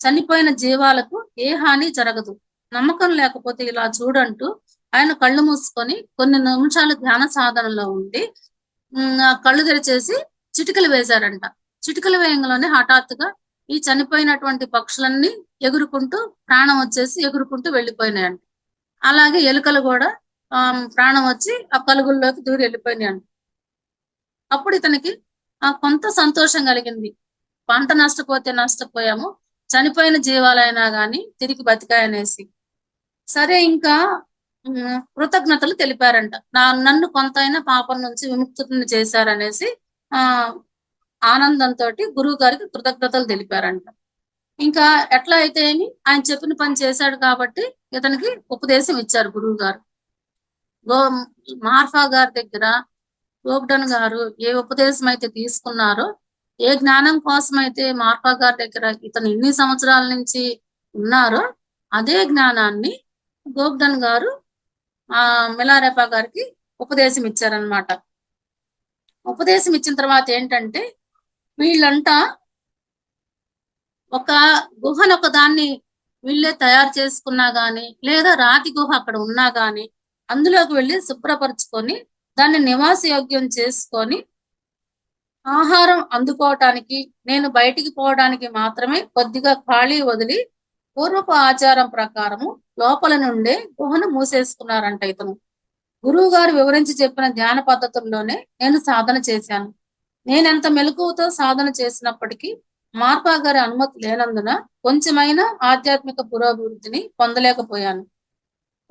చనిపోయిన జీవాలకు ఏ హాని జరగదు, నమ్మకం లేకపోతే ఇలా చూడంటూ ఆయన కళ్ళు మూసుకొని కొన్ని నిమిషాలు ధ్యాన సాధనలో ఉండి కళ్ళు తెరిచేసి చిటికలు వేశారంట. చిటికలు వేయంగానే హఠాత్తుగా ఈ చనిపోయినటువంటి పక్షులన్నీ ఎగురుకుంటూ ప్రాణం వచ్చేసి ఎగురుకుంటూ వెళ్ళిపోయినాయంట. అలాగే ఎలుకలు కూడా ప్రాణం వచ్చి ఆ కలుగుల్లోకి దూరి వెళ్ళిపోయినాయంట. అప్పుడు ఇతనికి కొంత సంతోషం కలిగింది, పంట నష్టపోతే నష్టపోయాము, చనిపోయిన జీవాలైనా గాని తిరిగి బతికాయనేసి. సరే ఇంకా కృతజ్ఞతలు తెలిపారంట, నన్ను కొంతైనా పాపం నుంచి విముక్తిని చేశారనేసి ఆనందంతో గురువు గారికి కృతజ్ఞతలు తెలిపారంట. ఇంకా ఎట్లా అయితే ఏమి ఆయన చెప్పిన పని చేశాడు కాబట్టి ఇతనికి ఉపదేశం ఇచ్చారు గురువు గారు. మార్ఫా గారి దగ్గర గోబ్డన్ గారు ఏ ఉపదేశం అయితే తీసుకున్నారో, ఏ జ్ఞానం కోసం అయితే మార్ఫా గారి దగ్గర ఇతను ఇన్ని సంవత్సరాల నుంచి ఉన్నారో, అదే జ్ఞానాన్ని గోబ్డన్ గారు మిలారెప్ప గారికి ఉపదేశం ఇచ్చారనమాట. ఉపదేశం ఇచ్చిన తర్వాత ఏంటంటే వీళ్ళంట ఒక గుహను ఒక దాన్ని వీళ్ళే తయారు చేసుకున్నా గాని లేదా రాతి గుహ అక్కడ ఉన్నా గాని అందులోకి వెళ్ళి శుభ్రపరుచుకొని దాన్ని నివాస యోగ్యం చేసుకొని ఆహారం అందుకోవటానికి నేను బయటికి పోవడానికి మాత్రమే కొద్దిగా ఖాళీ వదిలి పూర్వపు ఆచారం ప్రకారము లోపల నుండే గుహను మూసేసుకున్నారంట ఇతను. గురువు గారు వివరించి చెప్పిన ధ్యాన పద్ధతుల్లోనే నేను సాధన చేశాను. నేనెంత మెలకువతో సాధన చేసినప్పటికీ మార్పా గారి అనుమతి లేనందున కొంచెమైనా ఆధ్యాత్మిక పురోభివృద్ధిని పొందలేకపోయాను.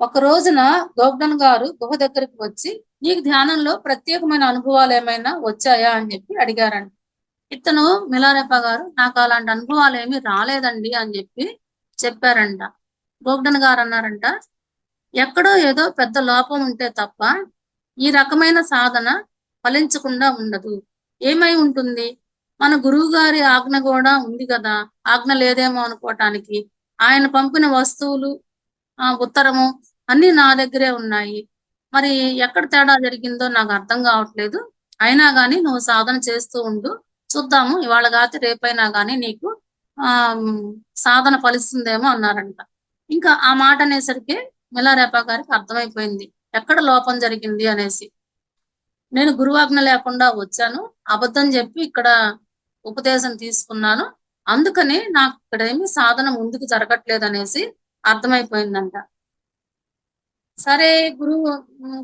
ఒక రోజున గోగ్డన్ గారు గుహ దగ్గరికి వచ్చి, నీకు ధ్యానంలో ప్రత్యేకమైన అనుభవాలు ఏమైనా వచ్చాయా అని చెప్పి అడిగారంట. ఇతను మిలారెప్ప గారు, నాకు అలాంటి అనుభవాలు ఏమీ రాలేదండి అని చెప్పి చెప్పారంట. గోగ్డన్ గారు అన్నారంట, ఎక్కడో ఏదో పెద్ద లోపం ఉంటే తప్ప ఈ రకమైన సాధన ఫలించకుండా ఉండదు. ఏమై ఉంటుంది? మన గురువు గారి ఆజ్ఞ కూడా ఉంది కదా, ఆజ్ఞ లేదేమో అనుకోవటానికి. ఆయన పంపిన వస్తువులు, ఉత్తరము అన్ని నా దగ్గరే ఉన్నాయి. మరి ఎక్కడ తేడా జరిగిందో నాకు అర్థం కావట్లేదు. అయినా గాని నువ్వు సాధన చేస్తూ ఉండు. చూద్దాము, ఇవాళ కాతే రేపైనా గాని నీకు ఆ సాధన ఫలిస్తుందేమో అన్నారంట. ఇంకా ఆ మాట అనేసరికి మిలారేపా గారికి అర్థమైపోయింది ఎక్కడ లోపం జరిగింది అనేసి. నేను గురువాజ్ఞ లేకుండా వచ్చాను, అబద్ధం చెప్పి ఇక్కడ ఉపదేశం తీసుకున్నాను, అందుకని నాకు ఇక్కడ ఏమి సాధన ముందుకు జరగట్లేదు అనేసి అర్థమైపోయిందంట. సరే, గురువు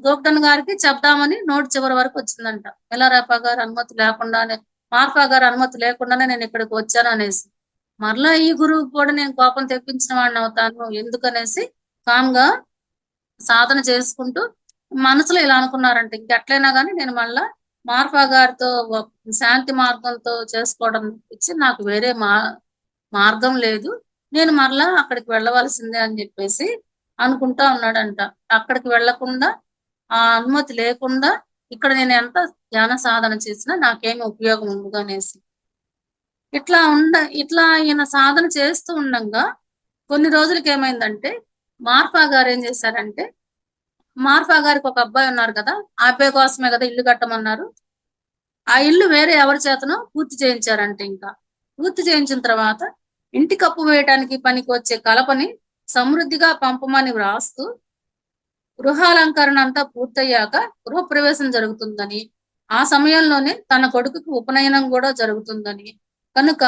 గోగ్డన్ గారికి చెప్దామని నోటి చివరి వరకు వచ్చిందంట. మిలారేపా గారి అనుమతి లేకుండానే, మార్పా గారి అనుమతి లేకుండానే నేను ఇక్కడికి వచ్చాను అనేసి. మరలా ఈ గురువు కూడా నేను కోపం తెప్పించిన వాడిని అవుతాను ఎందుకనేసి కామ్గా సాధన చేసుకుంటూ మనసులో ఇలా అనుకున్నారంట, ఇంకెట్లయినా కానీ నేను మళ్ళా మార్పా గారితో శాంతి మార్గంతో చేసుకోవడం ఇచ్చి నాకు వేరే మార్గం లేదు, నేను మరలా అక్కడికి వెళ్ళవలసిందే అని చెప్పేసి అనుకుంటా ఉన్నాడంట. అక్కడికి వెళ్లకుండా, ఆ అనుమతి లేకుండా ఇక్కడ నేను ఎంత ధ్యాన సాధన చేసినా నాకేమి ఉపయోగం ఉండదు అనేసి. ఇట్లా ఈయన సాధన చేస్తూ ఉండంగా కొన్ని రోజులకి ఏమైందంటే, మార్పా గారు ఏం చేశారంటే, మార్పా గారికి ఒక అబ్బాయి ఉన్నారు కదా, ఆ అబ్బాయి కోసమే కదా ఇల్లు కట్టమన్నారు. ఆ ఇల్లు వేరే ఎవరి చేతనో పూర్తి చేయించారంటే, ఇంకా పూర్తి చేయించిన తర్వాత ఇంటి కప్పు వేయటానికి పనికి వచ్చే కలపని సమృద్ధిగా పంపమని వ్రాస్తూ, గృహాలంకరణ అంతా పూర్తయ్యాక గృహప్రవేశం జరుగుతుందని, ఆ సమయంలోనే తన కొడుకుకి ఉపనయనం కూడా జరుగుతుందని, కనుక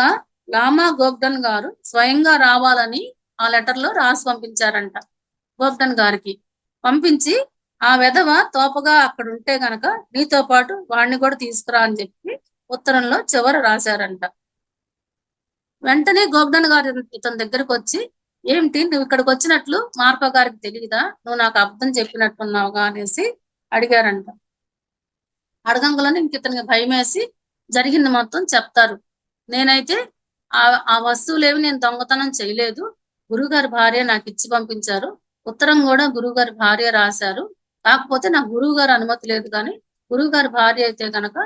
లామా గోగ్డన్ గారు స్వయంగా రావాలని ఆ లెటర్ లో రాసి పంపించారంట గోగ్డన్ గారికి. పంపించి, ఆ వెధవ తోపగా అక్కడ ఉంటే గనక నీతో పాటు వాడిని కూడా తీసుకురా అని చెప్పి ఉత్తరంలో చివర రాశారంట. వెంటనే గోగ్డన్ గారు ఇతని దగ్గరకు వచ్చి, ఏమిటి నువ్వు ఇక్కడికి వచ్చినట్లు మార్పా గారికి తెలియదా, నువ్వు నాకు అబద్ధం చెప్పినట్టున్నావుగా అనేసి అడిగారంట. అడగంగానే ఇంక ఇతనికి భయం వేసి జరిగింది మొత్తం చెప్తారు. నేనైతే ఆ వస్తువులేవి నేను దొంగతనం చేయలేదు, గురువుగారి భార్య నాకు ఇచ్చి పంపించారు, ఉత్తరం కూడా గురువుగారి భార్య రాశారు, కాకపోతే నాకు గురువు గారి అనుమతి లేదు, కానీ గురువు గారి భార్య అయితే కనుక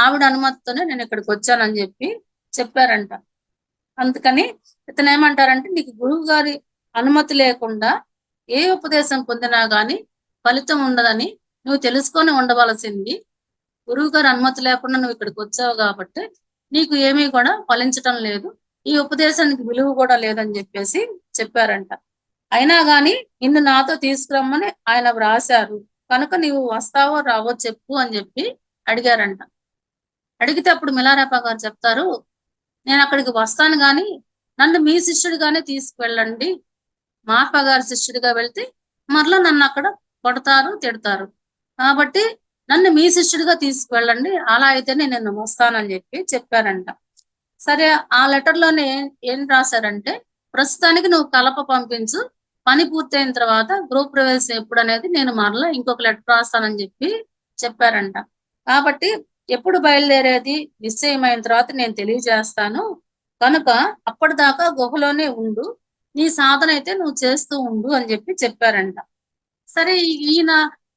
ఆవిడ అనుమతితోనే నేను ఇక్కడికి వచ్చానని చెప్పి చెప్పారంట. అందుకని ఇతను ఏమంటారంటే, నీకు గురువు గారి అనుమతి లేకుండా ఏ ఉపదేశం పొందినా గాని ఫలితం ఉండదని నువ్వు తెలుసుకొని ఉండవలసింది. గురువు గారి అనుమతి లేకుండా నువ్వు ఇక్కడికి వచ్చావు కాబట్టి నీకు ఏమీ కూడా ఫలించటం లేదు, ఈ ఉపదేశానికి విలువ కూడా లేదని చెప్పేసి చెప్పారంట. అయినా గాని నిన్ను నాతో తీసుకురమ్మని ఆయన వ్రాశారు, కనుక నీవు వస్తావో రావో చెప్పు అని చెప్పి అడిగారంట. అడిగితే అప్పుడు మిలారేపా గారు చెప్తారు, నేను అక్కడికి వస్తాను గాని నన్ను మీ శిష్యుడిగానే తీసుకువెళ్ళండి, మార్పా గారి శిష్యుడిగా వెళ్తే మరలా నన్ను అక్కడ కొడతారు, తిడతారు, కాబట్టి నన్ను మీ శిష్యుడిగా తీసుకువెళ్ళండి, అలా అయితేనే నేను వస్తానని చెప్పి చెప్పారంట. సరే, ఆ లెటర్ లోనే ఏం రాశారంటే, ప్రస్తుతానికి నువ్వు కలప పంపించు, పని పూర్తయిన తర్వాత గృహప్రవేశం ఎప్పుడు అనేది నేను మరలా ఇంకొక లెటర్ రాస్తానని చెప్పి చెప్పారంట. కాబట్టి ఎప్పుడు బయలుదేరేది నిశ్చయమైన తర్వాత నేను తెలియజేస్తాను, కనుక అప్పటిదాకా గుహలోనే ఉండు, నీ సాధన అయితే నువ్వు చేస్తూ ఉండు అని చెప్పి చెప్పారంట. సరే, ఈయన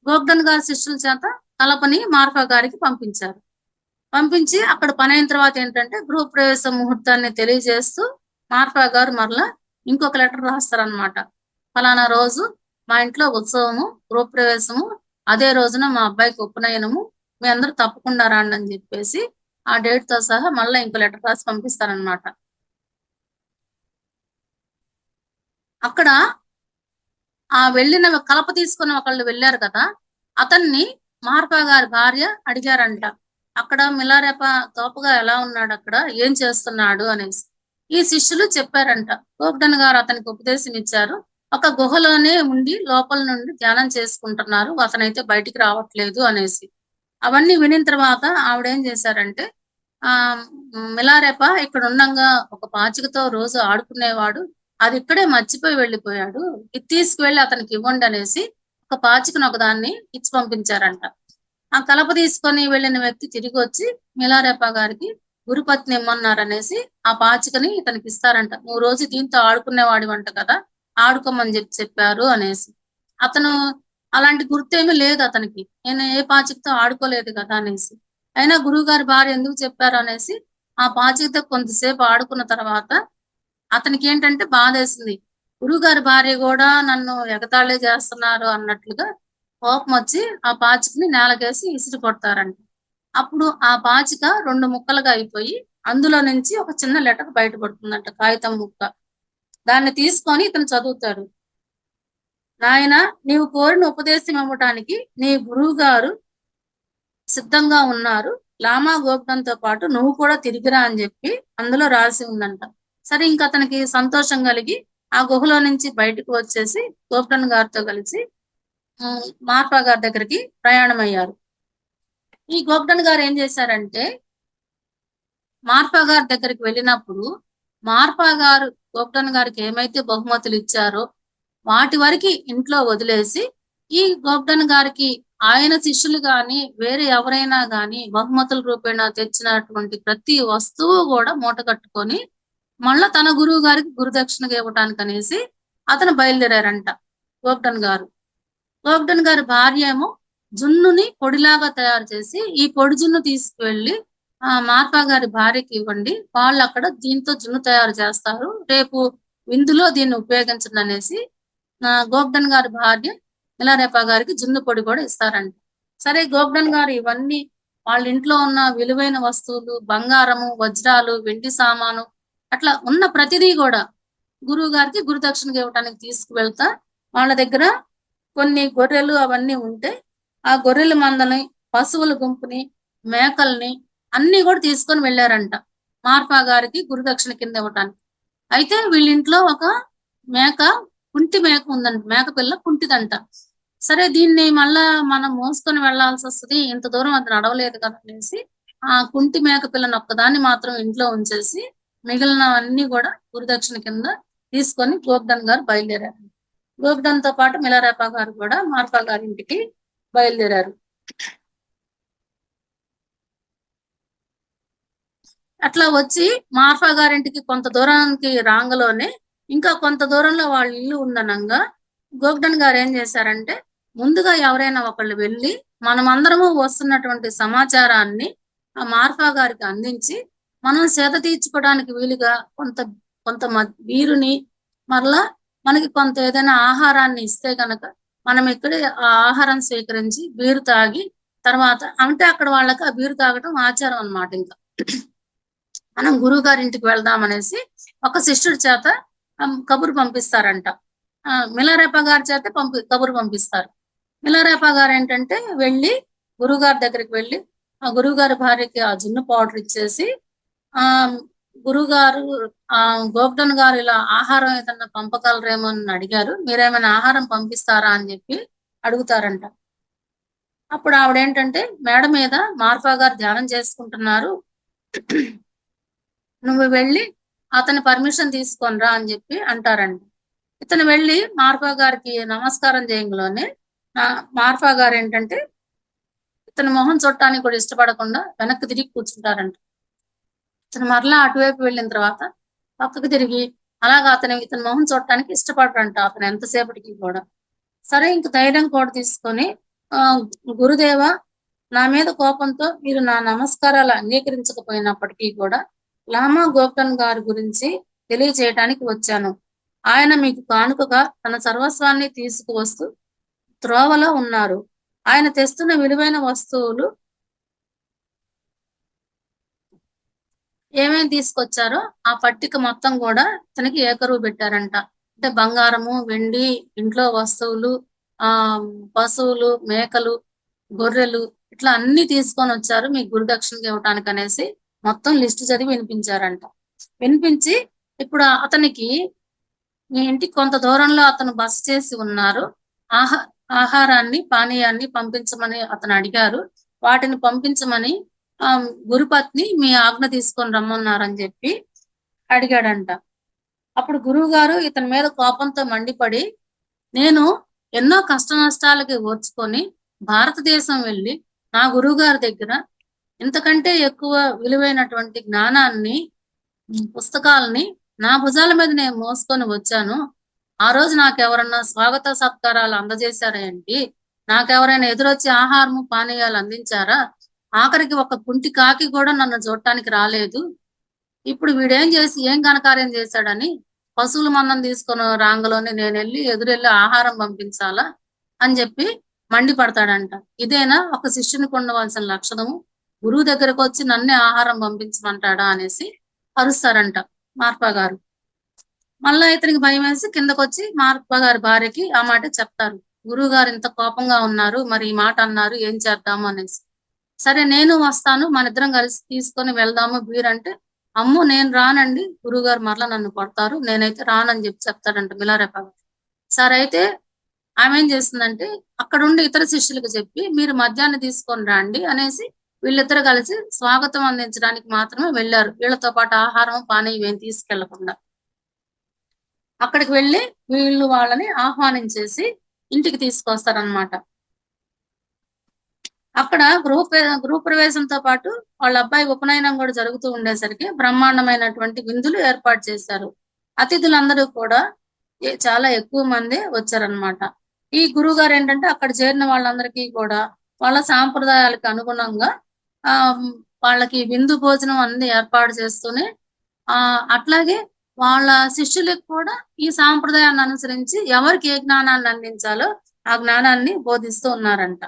గోగ్డన్ గారి శిష్యుల చేత కలపని మార్పా గారికి పంపించారు. పంపించి అక్కడ పని అయిన తర్వాత ఏంటంటే గృహప్రవేశ ముహూర్తాన్ని తెలియజేస్తూ మార్పా గారు మరలా ఇంకొక లెటర్ రాస్తారనమాట. ఫలానా రోజు మా ఇంట్లో ఉత్సవము, గృహప్రవేశము, అదే రోజున మా అబ్బాయికి ఉపనయనము, మీ అందరూ తప్పకుండా రండి అని చెప్పేసి ఆ డేట్ తో సహా మళ్ళీ ఇంకో లెటర్ రాసి పంపిస్తారనమాట. అక్కడ ఆ వెళ్ళిన కలప తీసుకుని ఒకళ్ళు వెళ్ళారు కదా, అతన్ని మార్పా గారి భార్య అడిగారంట, అక్కడ మిలారేప తోపుగా ఎలా ఉన్నాడు, అక్కడ ఏం చేస్తున్నాడు అనేసి. ఈ శిష్యులు చెప్పారంట, గోగ్డన్ గారు అతనికి ఉపదేశం ఇచ్చారు, ఒక గుహలోనే ఉండి లోపల నుండి ధ్యానం చేసుకుంటున్నారు, అతనైతే బయటికి రావట్లేదు అనేసి. అవన్నీ వినిన తర్వాత ఆవిడేం చేశారంటే, మిలారేప ఇక్కడ ఉండంగా ఒక పాచికతో రోజు ఆడుకునేవాడు, అది ఇక్కడే మర్చిపోయి వెళ్ళిపోయాడు, ఇది తీసుకువెళ్ళి అతనికి ఇవ్వండి అనేసి ఒక పాచికను ఒకదాన్ని ఇచ్చి పంపించారంట. ఆ కలప తీసుకొని వెళ్ళిన వ్యక్తి తిరిగి వచ్చి మిలారేప గారికి గురుపత్ని ఇమ్మన్నారనేసి ఆ పాచికని ఇతనికి ఇస్తారంట. నువ్వు రోజు దీంతో ఆడుకునేవాడివంట కదా, ఆడుకోమని చెప్పారు అనేసి. అతను అలాంటి గుర్తేమీ లేదు అతనికి, నేను ఏ పాచికతో ఆడుకోలేదు కదా అనేసి. అయినా గురువు గారి భార్య ఎందుకు చెప్పారు అనేసి ఆ పాచికతో కొంతసేపు ఆడుకున్న తర్వాత అతనికి ఏంటంటే బాధేసింది. గురువు గారి భార్య కూడా నన్ను ఎగతాళి చేస్తున్నారు అన్నట్లుగా కోపం వచ్చి ఆ పాచికని నేలకేసి ఇసిరి కొడతారంట. అప్పుడు ఆ పాచిక 2 ముక్కలుగా అయిపోయి అందులో నుంచి ఒక చిన్న లెటర్ బయటపడుతుందంట, కాగితం ముక్క. దాన్ని తీసుకొని ఇతను చదువుతాడు. నాయన, నీవు కోరిన ఉపదేశం ఇవ్వటానికి నీ గురువు గారు సిద్ధంగా ఉన్నారు, లామా గోబ్డంతో పాటు నువ్వు కూడా తిరిగిరా అని చెప్పి అందులో రాసి ఉందంట. సరే, ఇంక అతనికి సంతోషం కలిగి ఆ గుహలో నుంచి బయటకు వచ్చేసి గోబ్డన్ గారితో కలిసి మార్పా గారి దగ్గరికి ప్రయాణం అయ్యారు. ఈ గోబ్డన్ గారు ఏం చేశారంటే, మార్పా గారి దగ్గరికి వెళ్ళినప్పుడు మార్పా గారు గోబ్డన్ గారికి ఏమైతే బహుమతులు ఇచ్చారో వాటి వరకు ఇంట్లో వదిలేసి ఈ గోబ్డన్ గారికి ఆయన శిష్యులు గాని వేరే ఎవరైనా గాని బహుమతుల రూపేణా తెచ్చినటువంటి ప్రతి వస్తువు కూడా మూట కట్టుకొని మళ్ళా తన గురువు గారికి గురుదక్షిణగా ఇవ్వటానికి అనేసి అతను బయలుదేరారంట గోబ్డన్ గారు. గోబ్డన్ గారి భార్య ఏమో జున్నుని పొడిలాగా తయారు చేసి ఈ పొడి జున్ను తీసుకువెళ్ళి మార్పా గారి భార్యకి ఇవ్వండి, వాళ్ళు అక్కడ దీంతో జున్ను తయారు చేస్తారు, రేపు విందులో దీన్ని ఉపయోగించండి అనేసి గోబ్డన్ గారి భార్య మిలారేపా గారికి జున్ను పొడి కూడా ఇస్తారంట. సరే, గోబ్డన్ గారు ఇవన్నీ వాళ్ళ ఇంట్లో ఉన్న విలువైన వస్తువులు, బంగారము, వజ్రాలు, వెండి సామాను, అట్లా ఉన్న ప్రతిదీ కూడా గురువు గారికి గురుదక్షిణగా ఇవ్వటానికి తీసుకువెళ్తా వాళ్ళ దగ్గర కొన్ని గొర్రెలు అవన్నీ ఉంటే ఆ గొర్రెల మందని, పశువుల గుంపుని, మేకల్ని అన్ని కూడా తీసుకొని వెళ్ళారంట మార్పా గారికి గురుదక్షిణ కింద ఇవ్వటానికి. అయితే వీళ్ళింట్లో ఒక మేక, కుంటి మేక ఉందంట, మేక పిల్ల కుంటిదంట. సరే, దీన్ని మళ్ళా మనం మోసుకొని వెళ్లాల్సి వస్తుంది, ఇంత దూరం అది నడవలేదు కదా అనేసి ఆ కుంటి మేక పిల్లని ఒక్కదాన్ని మాత్రం ఇంట్లో ఉంచేసి మిగిలినవన్నీ కూడా గురుదక్షిణ కింద తీసుకొని గోబ్డన్ గారు బయలుదేరారు. గోబ్డన్ తో పాటు మిలారేపా గారు కూడా మార్పా గారి ఇంటికి బయలుదేరారు. అట్లా వచ్చి మార్పా గారింటికి కొంత దూరానికి రాంగలోనే ఇంకా కొంత దూరంలో వాళ్ళ ఇల్లు ఉందనంగా గోబ్డన్ గారు ఏం చేశారంటే, ముందుగా ఎవరైనా ఒకళ్ళు వెళ్ళి మనమందరము వస్తున్నటువంటి సమాచారాన్ని ఆ మార్పా గారికి అందించి మనం సేద తీర్చుకోవడానికి వీలుగా కొంత కొంత వీరుని, మరలా మనకి కొంత ఏదైనా ఆహారాన్ని ఇస్తే కనుక మనం ఇక్కడే ఆ ఆహారం స్వీకరించి బీరు తాగి తర్వాత అంటే అక్కడ వాళ్ళకి ఆ బీరు తాగటం ఆచారం అన్నమాట. ఇంకా మనం గురువు గారి ఇంటికి వెళ్దాం అనేసి ఒక శిష్యుడి చేత కబురు పంపిస్తారంట. మిలారేపా గారి చేత కబురు పంపిస్తారు. మిలారేపా గారు ఏంటంటే వెళ్ళి గురువు గారి దగ్గరికి వెళ్ళి ఆ గురువు గారి భార్యకి ఆ జున్ను పౌడర్ ఇచ్చేసి ఆ గురుగారు గోబ్డన్ గారు ఇలా ఆహారం ఏదన్నా పంపగలరేమో అని అడిగారు, మీరేమైనా ఆహారం పంపిస్తారా అని చెప్పి అడుగుతారంట. అప్పుడు ఆవిడేంటంటే, మేడ మీద మార్పా గారు ధ్యానం చేసుకుంటున్నారు, నువ్వు వెళ్ళి అతని పర్మిషన్ తీసుకొనిరా అని చెప్పి అంటారండి. ఇతను వెళ్ళి మార్పా గారికి నమస్కారం చేయంలోనే మార్పా గారు ఏంటంటే ఇతని మొహం చూడటానికి కూడా ఇష్టపడకుండా వెనక్కి తిరిగి కూర్చుంటారంట. ఇతను మరలా అటువైపు వెళ్ళిన తర్వాత పక్కకు తిరిగి అలాగా ఇతని మొహం చూడటానికి ఇష్టపడరంట అతను ఎంతసేపటికి కూడా. సరే, ఇంక ధైర్యం కూడా తీసుకొని గురుదేవ, నా మీద కోపంతో మీరు నా నమస్కారాలు అంగీకరించకపోయినప్పటికీ కూడా లామా గోబ్డన్ గారి గురించి తెలియజేయడానికి వచ్చాను. ఆయన మీకు కానుకగా తన సర్వస్వాన్ని తీసుకువస్తూ త్రోవలో ఉన్నారు. ఆయన తెస్తున్న విలువైన వస్తువులు ఏమేమి తీసుకొచ్చారో ఆ పట్టిక మొత్తం కూడా తనకి ఏకరువు పెట్టారంట. అంటే బంగారము, వెండి, ఇంట్లో వస్తువులు, పశువులు, మేకలు, గొర్రెలు, ఇట్లా అన్ని తీసుకొని వచ్చారు మీ గురుదక్షిణగా ఇవ్వటానికి అనేసి మొత్తం లిస్టు చదివి వినిపించారంట. వినిపించి ఇప్పుడు అతనికి మీ ఇంటికి కొంత దూరంలో అతను బస చేసి ఉన్నారు, ఆహారాన్ని, పానీయాన్ని పంపించమని అతను అడిగారు, వాటిని పంపించమని గురుపత్ని మీ ఆజ్ఞ తీసుకొని రమ్మన్నారని చెప్పి అడిగాడంట. అప్పుడు గురువు గారు ఇతని మీద కోపంతో మండిపడి, నేను ఎన్నో కష్ట నష్టాలకి ఓర్చుకొని భారతదేశం వెళ్ళి నా గురువు గారి దగ్గర ఇంతకంటే ఎక్కువ విలువైనటువంటి జ్ఞానాన్ని, పుస్తకాలని నా భుజాల మీద నేను మోసుకొని వచ్చాను. ఆ రోజు నాకెవరన్నా స్వాగత సత్కారాలు అందజేశారా ఏంటి? నాకెవరైనా ఎదురొచ్చి ఆహారము, పానీయాలు అందించారా? ఆఖరికి ఒక కుంటి కాకి కూడా నన్ను చూడటానికి రాలేదు. ఇప్పుడు వీడేం చేసి ఏం ఘనకార్యం చేశాడని పశువుల మందం తీసుకొని రాంగలోనే నేనెళ్ళి ఎదురెళ్ళి ఆహారం పంపించాలా అని చెప్పి మండిపడతాడంట. ఇదేనా ఒక శిష్యునికి ఉండవలసిన లక్షణము? గురువు దగ్గరకు వచ్చి నన్నే ఆహారం పంపించమంటాడా అనేసి అరుస్తారంట మార్పా గారు. మళ్ళా ఇతనికి భయం వేసి కిందకొచ్చి మార్పా గారి భార్యకి ఆ మాట చెప్తారు. గురువు గారు ఇంత కోపంగా ఉన్నారు, మరి ఈ మాట అన్నారు, ఏం చేద్దాము అనేసి. సరే నేను వస్తాను, మన ఇద్దరం కలిసి తీసుకొని వెళ్దాము బీర్ అంటే, అమ్మో నేను రానండి, గురువుగారు మరలా నన్ను కొడతారు, నేనైతే రానని చెప్పి చెప్తాడంట మిలారేప. సరే అయితే ఆమె ఏం చేస్తుందంటే అక్కడుండి ఇతర శిష్యులకు చెప్పి మీరు మద్యాన్ని తీసుకొని రండి అనేసి వీళ్ళిద్దరు కలిసి స్వాగతం అందించడానికి మాత్రమే వెళ్ళారు. వీళ్ళతో పాటు ఆహారం పానీయం ఏం తీసుకెళ్లకుండా. అక్కడికి వెళ్ళి వీళ్ళు వాళ్ళని ఆహ్వానించేసి ఇంటికి తీసుకొస్తారనమాట. అక్కడ గృహప్రవేశంతో పాటు వాళ్ళ అబ్బాయి ఉపనయనం కూడా జరుగుతూ ఉండేసరికి బ్రహ్మాండమైనటువంటి విందులు ఏర్పాటు చేశారు. అతిథులందరూ కూడా చాలా ఎక్కువ మంది వచ్చారనమాట. ఈ గురువు గారు ఏంటంటే అక్కడ చేరిన వాళ్ళందరికీ కూడా వాళ్ళ సాంప్రదాయాలకు అనుగుణంగా ఆ వాళ్ళకి విందు భోజనం అన్ని ఏర్పాటు చేస్తూనే అట్లాగే వాళ్ళ శిష్యులకు కూడా ఈ సాంప్రదాయాన్ని అనుసరించి ఎవరికి ఏ జ్ఞానాన్ని అందించాలో ఆ జ్ఞానాన్ని బోధిస్తూ ఉన్నారంట.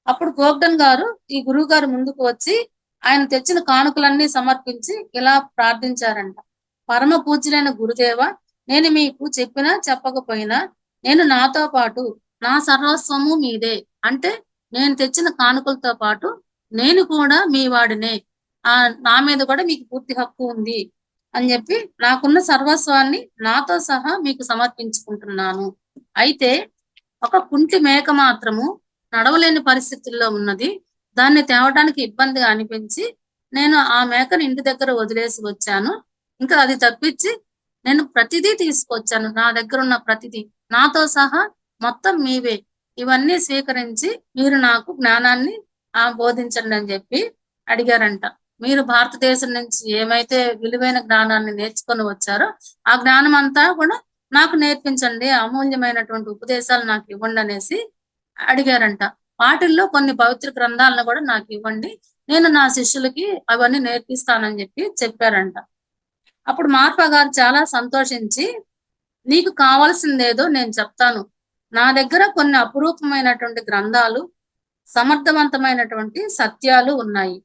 అప్పుడు గోగ్డన్ గారు ఈ గురువు గారు ముందుకు వచ్చి ఆయన తెచ్చిన కానుకలన్నీ సమర్పించి ఇలా ప్రార్థించారంట. పరమ పూజ్యులైన గురుదేవ, నేను మీకు చెప్పినా చెప్పకపోయినా నేను నాతో పాటు నా సర్వస్వము మీదే, అంటే నేను తెచ్చిన కానుకలతో పాటు నేను కూడా మీ వాడినే, నా మీద కూడా మీకు పూర్తి హక్కు ఉంది అని చెప్పి నాకున్న సర్వస్వాన్ని నాతో సహా మీకు సమర్పించుకుంటున్నాను. అయితే ఒక కుంటి మేక మాత్రము నడవలేని పరిస్థితుల్లో ఉన్నది. దాన్ని తేవడానికి ఇబ్బందిగా అనిపించి నేను ఆ మేకను ఇంటి దగ్గర వదిలేసి వచ్చాను. ఇంకా అది తప్పించి నేను ప్రతిదీ తీసుకొచ్చాను. నా దగ్గర ఉన్న ప్రతిదీ నాతో సహా మొత్తం మీవే. ఇవన్నీ స్వీకరించి మీరు నాకు జ్ఞానాన్ని బోధించండి అని చెప్పి అడిగారంట. మీరు భారతదేశం నుంచి ఏమైతే విలువైన జ్ఞానాన్ని నేర్చుకొని వచ్చారో ఆ జ్ఞానం అంతా కూడా నాకు నేర్పించండి, అమూల్యమైనటువంటి ఉపదేశాలు నాకు ఇవ్వండి అనేసి అడిగారంట. వాటిల్లో కొన్ని పవిత్ర గ్రంథాలను కూడా నాకు ఇవ్వండి, నేను నా శిష్యులకి అవన్నీ నేర్పిస్తానని చెప్పి చెప్పారంట. అప్పుడు మార్పా గారు చాలా సంతోషించి, నీకు కావాల్సిందేదో నేను చెప్తాను. నా దగ్గర కొన్ని అపురూపమైనటువంటి గ్రంథాలు, సమర్థవంతమైనటువంటి సత్యాలు ఉన్నాయి.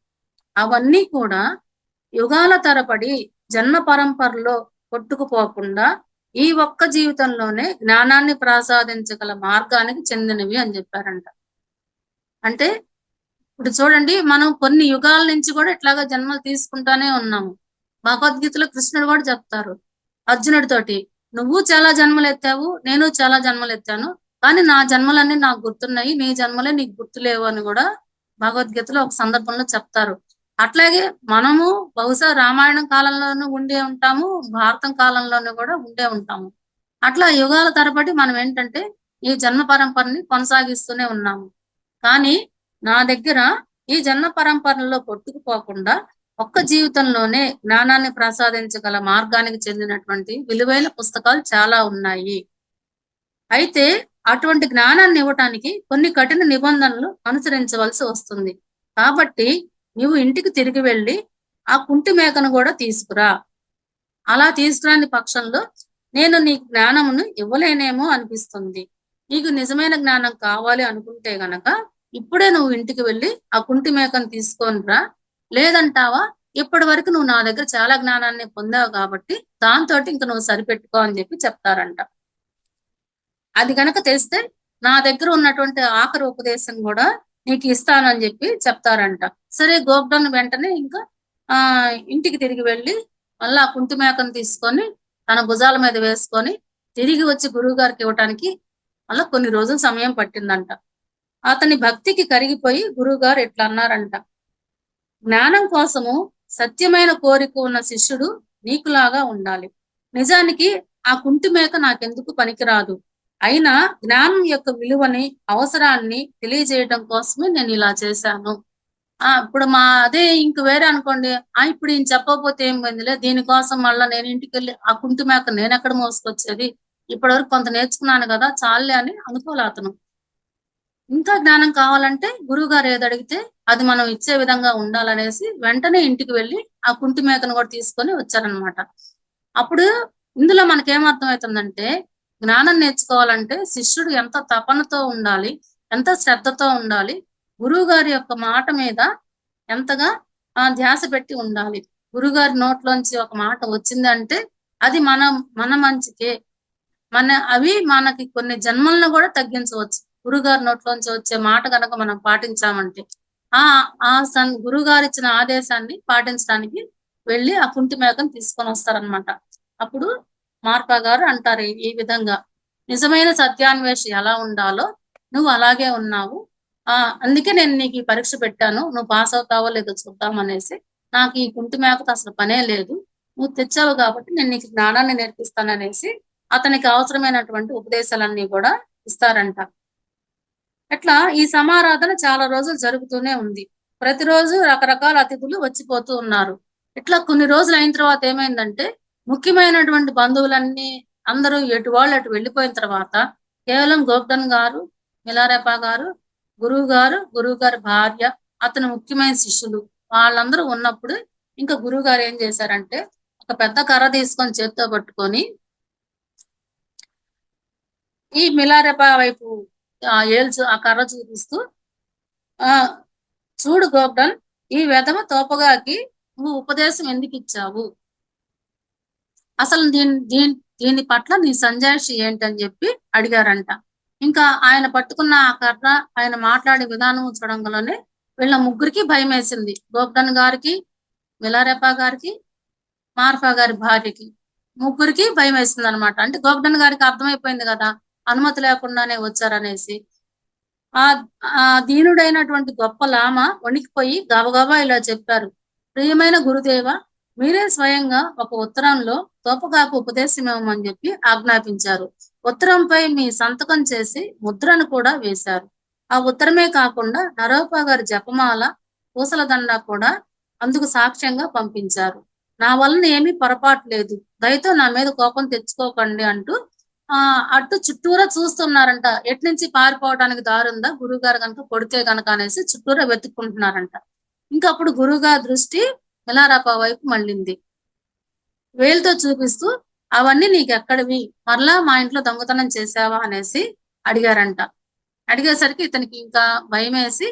అవన్నీ కూడా యుగాల తరబడి జన్మ పరంపరలో కొట్టుకుపోకుండా ఈ ఒక్క జీవితంలోనే జ్ఞానాన్ని ప్రసాదించగల మార్గానికి చెందినవి అని చెప్పారంట. అంటే ఇప్పుడు చూడండి, మనం కొన్ని యుగాల నుంచి కూడా ఇట్లాగా జన్మలు తీసుకుంటానే ఉన్నాము. భగవద్గీతలో కృష్ణుడు కూడా చెప్తారు అర్జునుడితోటి, నువ్వు చాలా జన్మలు ఎత్తావు, నేను చాలా జన్మలు ఎత్తాను, కానీ నా జన్మలన్నీ నాకు గుర్తున్నాయి, నీ జన్మలే నీకు గుర్తులేవు అని కూడా భగవద్గీతలో ఒక సందర్భంలో చెప్తారు. అట్లాగే మనము బహుశా రామాయణం కాలంలోనూ ఉండే ఉంటాము, భారతం కాలంలోనూ కూడా ఉండే ఉంటాము. అట్లా యుగాల తరబడి మనం ఏంటంటే ఈ జన్మ పరంపరని కొనసాగిస్తూనే ఉన్నాము. కానీ నా దగ్గర ఈ జన్మ పరంపరలో కొట్టుకుపోకుండా ఒక్క జీవితంలోనే జ్ఞానాన్ని ప్రసాదించగల మార్గానికి చెందినటువంటి విలువైన పుస్తకాలు చాలా ఉన్నాయి. అయితే అటువంటి జ్ఞానాన్ని ఇవ్వటానికి కొన్ని కఠిన నిబంధనలు అనుసరించవలసి వస్తుంది. కాబట్టి నువ్వు ఇంటికి తిరిగి వెళ్ళి ఆ కుంటి మేకను కూడా తీసుకురా. అలా తీసుకురాని పక్షంలో నేను నీకు జ్ఞానమును ఇవ్వలేనేమో అనిపిస్తుంది. నీకు నిజమైన జ్ఞానం కావాలి అనుకుంటే గనక ఇప్పుడే నువ్వు ఇంటికి వెళ్ళి ఆ కుంటి మేకను తీసుకొని రా. లేదంటావా, ఇప్పటి వరకు నువ్వు నా దగ్గర చాలా జ్ఞానాన్ని పొందావు కాబట్టి దాంతో ఇంక నువ్వు సరిపెట్టుకో అని చెప్పి చెప్తారంట. అది గనక తెస్తే నా దగ్గర ఉన్నటువంటి ఆఖరి ఉపదేశం కూడా నీకు ఇస్తానని చెప్పి చెప్తారంట. సరే, గోగ్డన్ వెంటనే ఇంకా ఇంటికి తిరిగి వెళ్ళి మళ్ళీ ఆ కుంటి మేకను తీసుకొని తన భుజాల మీద వేసుకొని తిరిగి వచ్చి గురువు గారికి ఇవ్వటానికి మళ్ళీ కొన్ని రోజులు సమయం పట్టిందంట. అతని భక్తికి కరిగిపోయి గురువు గారు ఇట్లా అన్నారంట, జ్ఞానం కోసము సత్యమైన కోరిక ఉన్న శిష్యుడు నీకులాగా ఉండాలి. నిజానికి ఆ కుంటి మేక నాకెందుకు పనికిరాదు. అయినా జ్ఞానం యొక్క విలువని, అవసరాన్ని తెలియజేయడం కోసమే నేను ఇలా చేశాను. ఇప్పుడు అదే ఇంక వేరే అనుకోండి. ఇప్పుడు ఈయన చెప్పకపోతే ఏం పోయిందిలే. దీనికోసం మళ్ళా నేను ఇంటికెళ్ళి ఆ కుంటి మేక నేనెక్కడ మోసుకొచ్చేది. ఇప్పటివరకు కొంత నేర్చుకున్నాను గదా! చాలులే అని అనుకోలే అతను. ఇంకా జ్ఞానం కావాలంటే గురువుగారు ఏదడిగితే అది మనం ఇచ్చే విధంగా ఉండాలనేసి వెంటనే ఇంటికి వెళ్లి ఆ కుంటి మేకను కూడా తీసుకొని వచ్చారనమాట. అప్పుడు ఇందులో మనకేమర్థమవుతుందంటే జ్ఞానం నేర్చుకోవాలంటే శిష్యుడు ఎంత తపనతో ఉండాలి, ఎంత శ్రద్ధతో ఉండాలి, గురువుగారి యొక్క మాట మీద ఎంతగా ధ్యాస పెట్టి ఉండాలి. గురువుగారి నోట్లోంచి ఒక మాట వచ్చిందంటే అది మన మంచికే. అవి మనకి కొన్ని జన్మలను కూడా తగ్గించవచ్చు. గురుగారి నోట్లోంచి వచ్చే మాట గనక మనం పాటించామంటే. ఆ ఆ గురుగారిచ్చిన ఆదేశాన్ని పాటించడానికి వెళ్లి ఆ కుంటి మేకను తీసుకొనొస్తారనమాట. అప్పుడు మార్పా గారు అంటారు ఈ విధంగా, "నిజమైన సత్యాన్వేషి ఎలా ఉండాలో నువ్వు అలాగే ఉన్నావు. అందుకే నేను నీకు ఈ పరీక్ష పెట్టాను. నువ్వు పాస్ అవుతావో లేదో చూద్దామనేసి. నాకు ఈ కుంటి మేకతో అసలు పనే లేదు. నువ్వు తెచ్చావు కాబట్టి నేను నీకు జ్ఞానాన్ని నేర్పిస్తాననేసి అతనికి అవసరమైనటువంటి ఉపదేశాలన్నీ కూడా ఇస్తారంట. అట్లా ఈ సమారాధన చాలా రోజులు జరుగుతూనే ఉంది. ప్రతిరోజు రకరకాల అతిథులు వచ్చిపోతూ ఉన్నారు. ఇట్లా కొన్ని రోజులు అయిన తర్వాత ఏమైందంటే, ముఖ్యమైనటువంటి బంధువులన్నీ అందరూ ఎటు వాళ్ళు అటు వెళ్ళిపోయిన తర్వాత, కేవలం గోవర్ధన్ గారు, మిలారెపా గారు, గురువుగారి భార్య, అతని ముఖ్యమైన శిష్యులు వాళ్ళందరూ ఉన్నప్పుడు ఇంకా గురువుగారు ఏం చేశారంటే, ఒక పెద్ద కర్ర తీసుకొని చేత్తో పట్టుకొని ఈ మిలారెపా వైపు ఆ కర్ర చూపిస్తూ, చూడు గోవర్ధన్, ఈ వెధవ తోపగాకి నువ్వు ఉపదేశం ఎందుకు ఇచ్చావు? అసలు దీని పట్ల నీ సంజాయిషి ఏంటని చెప్పి అడిగారంట. ఇంకా ఆయన పట్టుకున్న ఆ కర్ర, ఆయన మాట్లాడే విధానం చూడంగానే వీళ్ళ ముగ్గురికి భయం వేసింది. గోవర్ధన్ గారికి, మిలారెపా గారికి, మార్ఫా గారి భార్యకి ముగ్గురికి భయం వేసింది అనమాట. అంటే గోవర్ధన్ గారికి అర్థమైపోయింది కదా, అనుమతి లేకుండానే వచ్చారనేసి. ఆ ఆ దీనుడైనటువంటి గొప్ప లామ వణికిపోయి గబగబా ఇలా చెప్పారు. ప్రియమైన గురుదేవ, మీరే స్వయంగా ఒక ఉత్తరంలో తోపగాకు ఉపదేశం ఇవ్వమని చెప్పి ఆజ్ఞాపించారు. ఉత్తరంపై మీ సంతకం చేసి ముద్రను కూడా వేశారు. ఆ ఉత్తరమే కాకుండా నరోపా గారి జపమాల, పూసల దండ కూడా అందుకు సాక్ష్యంగా పంపించారు. నా వలన ఏమీ పొరపాటు లేదు. దయతో నా మీద కోపం తెచ్చుకోకండి అంటూ అటు చుట్టూరా చూస్తున్నారంట. ఎట్నుంచి పారిపోవడానికి దారుందా, గురువుగారు గనక కొడితే గనక అనేసి చుట్టూరా వెతుక్కుంటున్నారంట. ఇంకప్పుడు గురువుగారి దృష్టి మిలారెపా వైపు మళ్ళింది. వేలుతో చూపిస్తూ, అవన్నీ నీకెక్కడివి? మరలా మా ఇంట్లో దొంగతనం చేశావా అనేసి అడిగారంట. అడిగేసరికి ఇతనికి ఇంకా భయమేసి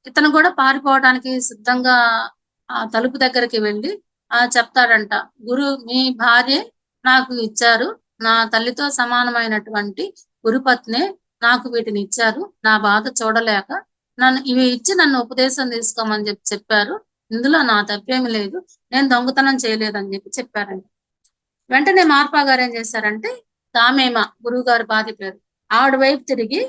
ఇతను కూడా పారిపోవడానికి సిద్ధంగా తలుపు దగ్గరికి వెళ్ళి చెప్తాడంట, మీ భార్య నాకు ఇచ్చారు. నా తల్లితో సమానమైనటువంటి గురుపత్నే నాకు వీటిని ఇచ్చారు. నా బాధ చూడలేక ఇవి ఇచ్చి నన్ను ఉపదేశం తీసుకోమని చెప్పారు. ఇందులో నా తప్పేమి లేదు. నేను దొంగతనం చేయలేదని చెప్పారంట. వెంటనే మార్పా గారు ఏం చేశారంటే, తామేమ గురువుగారి భార్య పేరు, ఆవిడ వైపు తిరిగి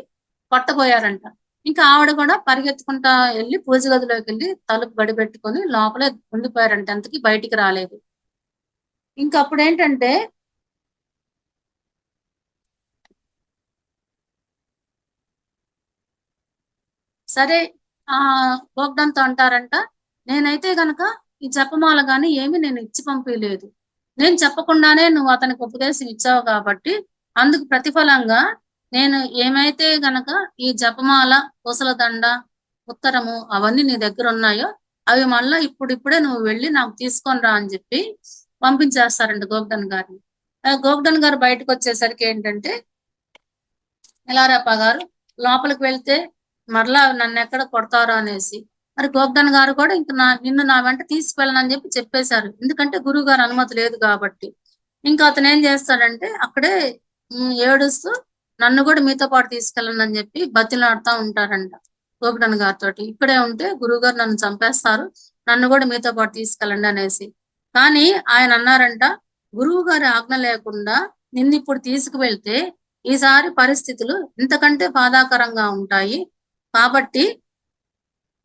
కొట్టబోయారంట. ఇంకా ఆవిడ కూడా పరిగెత్తుకుంటా వెళ్ళి పూజ గదిలోకి వెళ్ళి తలుపు గడిపెట్టుకొని లోపలే ఉండిపోయారంట. అంతకి బయటికి రాలేదు. ఇంకప్పుడు ఏంటంటే, సరే గోగ్ధన్‌తో అంటారంట, నేనైతే గనక ఈ జపమాల గాని ఏమి నేను ఇచ్చి పంపియలేదు. నేను చెప్పకుండానే నువ్వు అతనికి ఉపదేశం ఇచ్చావు కాబట్టి అందుకు ప్రతిఫలంగా నేను ఏమైతే గనక ఈ జపమాల, పూసల దండ, ఉత్తరము అవన్నీ నీ దగ్గర ఉన్నాయో అవి మళ్ళా ఇప్పుడిప్పుడే నువ్వు వెళ్ళి నాకు తీసుకొని రా అని చెప్పి పంపించేస్తారంట గోవర్ధన్ గారిని. గోవర్ధన్ గారు బయటకు వచ్చేసరికి ఏంటంటే, మిలారెపా గారు లోపలికి వెళ్తే మరలా నన్ను ఎక్కడ కొడతారో అనేసి. మరి గోవర్ధన్ గారు కూడా ఇంక నిన్ను నా వెంట తీసుకువెళ్ళనని చెప్పి చెప్పేశారు. ఎందుకంటే గురువు గారు అనుమతి లేదు కాబట్టి. ఇంకా అతను ఏం చేస్తాడంటే అక్కడే ఏడుస్తూ నన్ను కూడా మీతో పాటు తీసుకెళ్ళండి అని చెప్పి బతిలాడుతూ ఉంటారంట గోవర్ధన్ గారితో. ఇక్కడే ఉంటే గురువు గారు నన్ను చంపేస్తారు, నన్ను కూడా మీతో పాటు తీసుకెళ్ళండి అనేసి. కానీ ఆయన అన్నారంట, గురువు గారి ఆజ్ఞ లేకుండా నిన్ను ఇప్పుడు తీసుకువెళ్తే ఈసారి పరిస్థితులు ఇంతకంటే బాధాకరంగా ఉంటాయి. కాబట్టి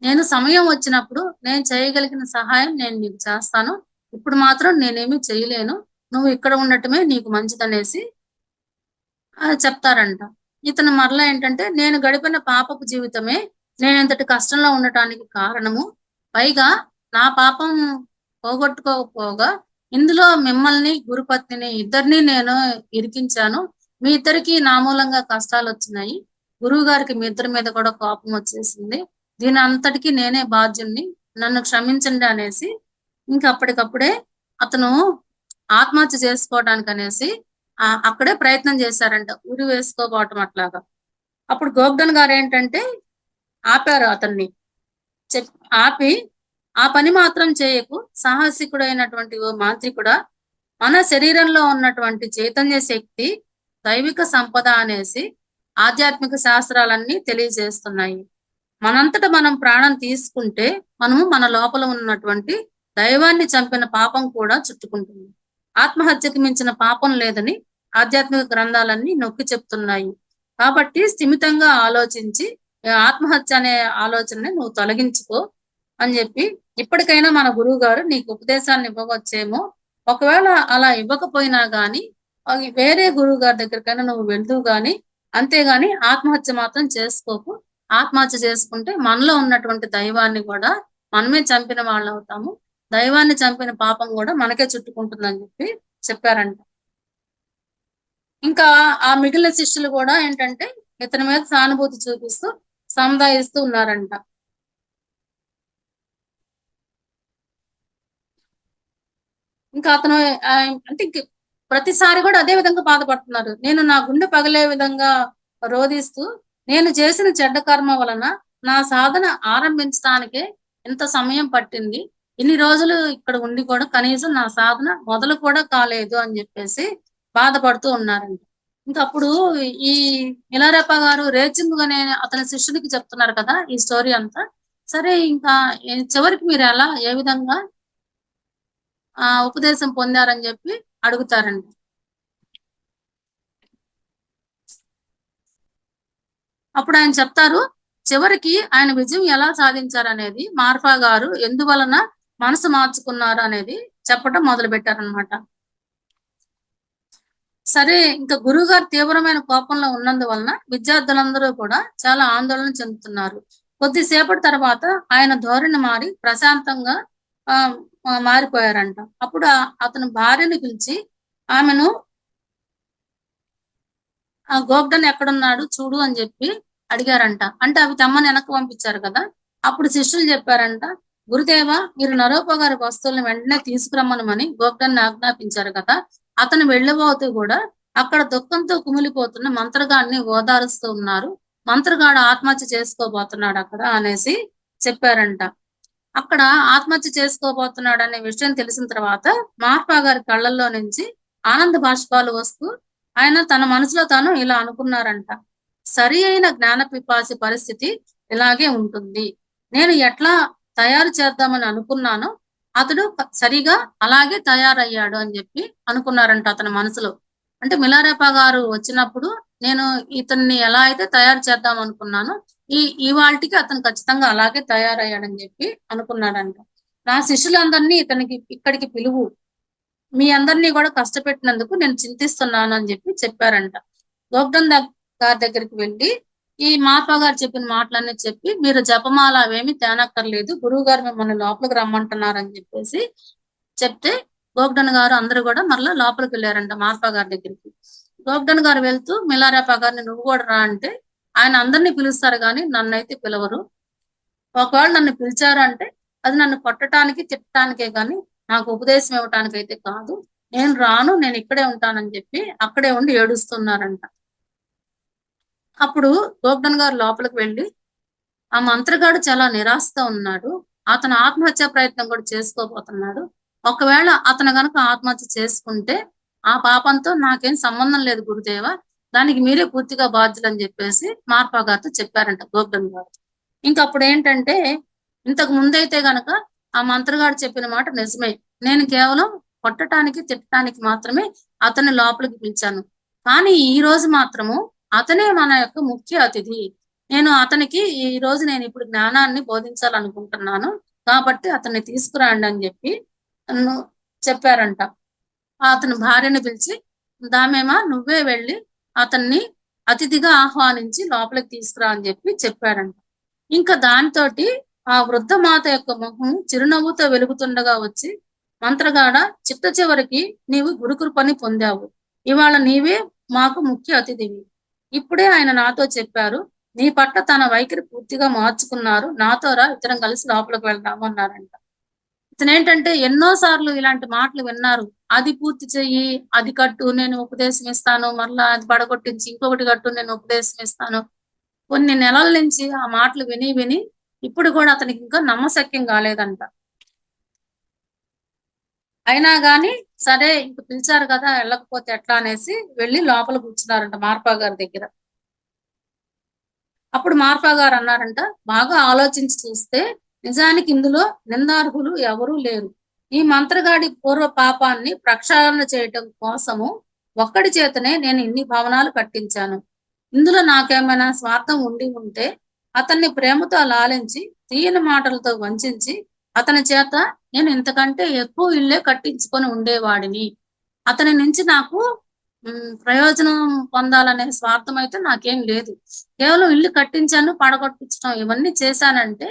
నేను సమయం వచ్చినప్పుడు నేను చేయగలిగిన సహాయం నేను నీకు చేస్తాను. ఇప్పుడు మాత్రం నేనేమి చేయలేను, నువ్వు ఇక్కడ ఉండటమే నీకు మంచిదనేసి చెప్తారంట. ఇతను మరలా ఏంటంటే, నేను గడిపిన పాపపు జీవితమే నేనింతటి కష్టంలో ఉండటానికి కారణము. పైగా నా పాపం పోగొట్టుకోకపోగా ఇందులో మిమ్మల్ని, గురుపత్నిని ఇద్దరిని నేను ఇరికించాను. మీ ఇద్దరికీ నా మూలంగా కష్టాలొచ్చినాయి. గురువుగారికి మీ ఇద్దరి మీద కూడా కోపం వచ్చేసింది. దీని అంతటికి నేనే బాధ్యుడిని. నన్ను క్షమించండి అనేసి ఇంక అప్పటికప్పుడే అతను ఆత్మహత్య చేసుకోవడానికనేసి అక్కడే ప్రయత్నం చేశారంట. ఉరి వేసుకోబోవటం అట్లాగా. అప్పుడు గోగ్ధన్ గారేంటంటే ఆపారు అతన్ని. ఆపి, "ఆ పని మాత్రం చేయకు. సాహసికుడైనటువంటి ఓ మాంత్రికుడా, మన శరీరంలో ఉన్నటువంటి చైతన్య శక్తి దైవిక సంపద అనేసి ఆధ్యాత్మిక శాస్త్రాలన్నీ తెలియజేస్తున్నాయి. మనంతట మనం ప్రాణం తీసుకుంటే మనము మన లోపల ఉన్నటువంటి దైవాన్ని చంపిన పాపం కూడా చుట్టుకుంటుంది. ఆత్మహత్యకు మించిన పాపం లేదని ఆధ్యాత్మిక గ్రంథాలన్నీ నొక్కి చెప్తున్నాయి. కాబట్టి స్థిమితంగా ఆలోచించి ఆత్మహత్య అనే ఆలోచనని నువ్వు తొలగించుకో" అని చెప్పి, ఇప్పటికైనా మన గురువు గారు నీకు ఉపదేశాన్ని ఇవ్వవచ్చేమో, ఒకవేళ అలా ఇవ్వకపోయినా గాని వేరే గురువు గారి దగ్గరికైనా నువ్వు వెళ్దువు గాని, అంతేగాని ఆత్మహత్య మాత్రం చేసుకోకు. ఆత్మహత్య చేసుకుంటే మనలో ఉన్నటువంటి దైవాన్ని కూడా మనమే చంపిన వాళ్ళవుతాము. దైవాన్ని చంపిన పాపం కూడా మనకే చుట్టుకుంటుందని చెప్పి చెప్పారంట. ఇంకా ఆ మిగిలిన శిష్యులు కూడా ఏంటంటే ఇతని మీద సానుభూతి చూపిస్తూ సముదాయిస్తూ ఉన్నారంట. ఇంకా అతను అంటే ప్రతిసారి కూడా అదే విధంగా బాధపడుతున్నారు. నేను నా గుండె పగిలే విధంగా రోధిస్తూ, నేను చేసిన చెడ్డ కర్మ వలన నా సాధన ఆరంభించడానికే ఇంత సమయం పట్టింది. ఇన్ని రోజులు ఇక్కడ ఉండి కూడా కనీసం నా సాధన మొదలు కూడా కాలేదు అని చెప్పేసి బాధపడుతూ ఉన్నారంట. ఇంకప్పుడు ఈ మిలారెప్ప గారు రేచింగ్ అనే అతని శిష్యుడికి చెప్తున్నారు కదా ఈ స్టోరీ అంతా. సరే ఇంకా చివరికి మీరు ఏ విధంగా ఉపదేశం పొందారని చెప్పి అడుగుతారండి. అప్పుడు ఆయన చెప్తారు, చివరికి ఆయన విజయం ఎలా సాధించారనేది మార్ఫా గారు ఎందువలన మనసు మార్చుకున్నారు అనేది చెప్పడం మొదలు పెట్టారనమాట. సరే ఇంకా గురువుగారు తీవ్రమైన కోపంలో ఉన్నందువలన విద్యార్థులందరూ కూడా చాలా ఆందోళన చెందుతున్నారు. కొద్దిసేపటి తర్వాత ఆయన ధోరణి మారి ప్రశాంతంగా మారిపోయారంట. అప్పుడు అతను భార్యను పిలిచి ఆమెను గోగ్ధన్ ఎక్కడున్నాడు చూడు అని చెప్పి అడిగారంట. అంటే అవి తెమ్మని వెనక్కి పంపించారు కదా. అప్పుడు శిష్యులు చెప్పారంట, గురుదేవ మీరు నరోప గారి వస్తువులను వెంటనే తీసుకురమ్మనమని గోగ్ధన్ ఆజ్ఞాపించారు కదా. అతను వెళ్ళబోతూ కూడా అక్కడ దుఃఖంతో కుమిలిపోతున్న మంత్రగాడిని ఓదారుస్తూ ఉన్నారు. మంత్రగాడు ఆత్మహత్య చేసుకోబోతున్నాడు అక్కడ అనేసి చెప్పారంట. అక్కడ ఆత్మహత్య చేసుకోబోతున్నాడు అనే విషయం తెలిసిన తర్వాత మార్ఫా గారి కళ్ళల్లో నుంచి ఆనంద బాష్పాలు వస్తూ ఆయన తన మనసులో తాను ఇలా అనుకున్నారంట, సరి అయిన జ్ఞాన పిపాసి పరిస్థితి ఇలాగే ఉంటుంది. నేను ఎట్లా తయారు చేద్దామని అనుకున్నానో అతడు సరిగా అలాగే తయారయ్యాడు అని చెప్పి అనుకున్నారంట అతని మనసులో. అంటే మిలారెప్ప గారు వచ్చినప్పుడు నేను ఇతన్ని ఎలా అయితే తయారు చేద్దాం అనుకున్నానో ఇవాళకి అతను ఖచ్చితంగా అలాగే తయారయ్యాడని చెప్పి అనుకున్నాడంట. నా శిష్యులందరినీ ఇక్కడికి పిలువు, మీ అందరినీ కూడా కష్టపెట్టినందుకు నేను చింతిస్తున్నాను అని చెప్పి చెప్పారంట. గోగ్ధన్ గారి దగ్గరికి వెళ్ళి ఈ మార్ఫా గారు చెప్పిన మాటలన్నీ చెప్పి, మీరు జపమాల అవేమి తేనక్కర్లేదు, గురువు గారు మిమ్మల్ని లోపలికి రమ్మంటున్నారని చెప్పేసి చెప్తే గోగ్ధన్ గారు అందరూ కూడా మరలా లోపలికి వెళ్ళారంట మార్ఫా గారి దగ్గరికి. గోగ్ధన్ గారు వెళ్తూ మిలారెప్ప గారిని నువ్వు కూడా రా అంటే, ఆయన అందరినీ పిలుస్తారు కానీ నన్నైతే పిలవరు. ఒకవేళ నన్ను పిలిచారు అంటే అది నన్ను కొట్టడానికి తిట్టడానికే కానీ నాకు ఉపదేశం ఇవ్వటానికి అయితే కాదు. నేను రాను, నేను ఇక్కడే ఉంటానని చెప్పి అక్కడే ఉండి ఏడుస్తున్నారంట. అప్పుడు గోగ్ధన్ గారు లోపలికి వెళ్ళి, ఆ మంత్రగాడు చాలా నిరాశతో ఉన్నాడు, అతను ఆత్మహత్య ప్రయత్నం కూడా చేసుకోబోతున్నాడు. ఒకవేళ అతను గనక ఆత్మహత్య చేసుకుంటే ఆ పాపంతో నాకేం సంబంధం లేదు గురుదేవ, దానికి మీరే పూర్తిగా బాధ్యులు అని చెప్పేసి మార్ఫా గారితో చెప్పారంట గోగ్ధన్ గారు. ఇంకప్పుడు ఏంటంటే, ఇంతకు ముందైతే గనక ఆ మంత్రగాడు చెప్పిన మాట నిజమే, నేను కేవలం కొట్టడానికి తిట్టడానికి మాత్రమే అతన్ని లోపలికి పిలిచాను. కానీ ఈ రోజు మాత్రము అతనే మన యొక్క ముఖ్య అతిథి. నేను అతనికి ఈ రోజు నేను ఇప్పుడు జ్ఞానాన్ని బోధించాలనుకుంటున్నాను, కాబట్టి అతన్ని తీసుకురండి అని చెప్పి చెప్పారంట. అతని భార్యని పిలిచి, దామేమా నువ్వే వెళ్ళి అతన్ని అతిథిగా ఆహ్వానించి లోపలికి తీసుకురా అని చెప్పారంట. ఇంకా దానితోటి ఆ వృద్ధ మాత యొక్క మొహం చిరునవ్వుతో వెలుగుతుండగా వచ్చి, మంత్రగాడ చిట్ట చివరికి నీవు గురుకృపని పొందావు. ఇవాళ నీవే మాకు ముఖ్య అతిథివి. ఇప్పుడే ఆయన నాతో చెప్పారు. నీ పట్ల తన వైఖరి పూర్తిగా మార్చుకున్నారు. నాతో రా ఇద్దరం కలిసి లోపలికి వెళ్దాము అన్నారంట. ఇతనేంటంటే ఎన్నో సార్లు ఇలాంటి మాటలు విన్నారు. అది పూర్తి చెయ్యి, అది కట్టు, నేను ఉపదేశం ఇస్తాను. మరలా అది పడగొట్టించి ఇంకొకటి కట్టు, నేను ఉపదేశం ఇస్తాను. కొన్ని నెలల నుంచి ఆ మాటలు విని విని ఇప్పుడు కూడా అతనికి ఇంకా నమ్మశక్యం కాలేదంట. అయినా గాని సరే ఇంక పిలిచారు కదా వెళ్ళకపోతే ఎట్లా అనేసి వెళ్ళి లోపల కూర్చున్నారంట మార్పా గారి దగ్గర. అప్పుడు మార్పా గారు అన్నారంట, బాగా ఆలోచించి చూస్తే నిజానికి ఇందులో నిందార్హులు ఎవరూ లేరు. ఈ మంత్రగాడి పూర్వ పాపాన్ని ప్రక్షాళన చేయటం కోసము ఒక్కడి చేతనే నేను ఇన్ని భవనాలు కట్టించాను. ఇందులో నాకేమైనా స్వార్థం ఉండి ఉంటే అతన్ని ప్రేమతో లాలించి తీయని మాటలతో వంచించి అతని చేత నేను ఇంతకంటే ఎక్కువ ఇల్లే కట్టించుకొని ఉండేవాడిని. అతని నుంచి నాకు ప్రయోజనం పొందాలనే స్వార్థం అయితే నాకేం లేదు. కేవలం ఇల్లు కట్టించాను, పడగొట్టించడం ఇవన్నీ చేశానంటే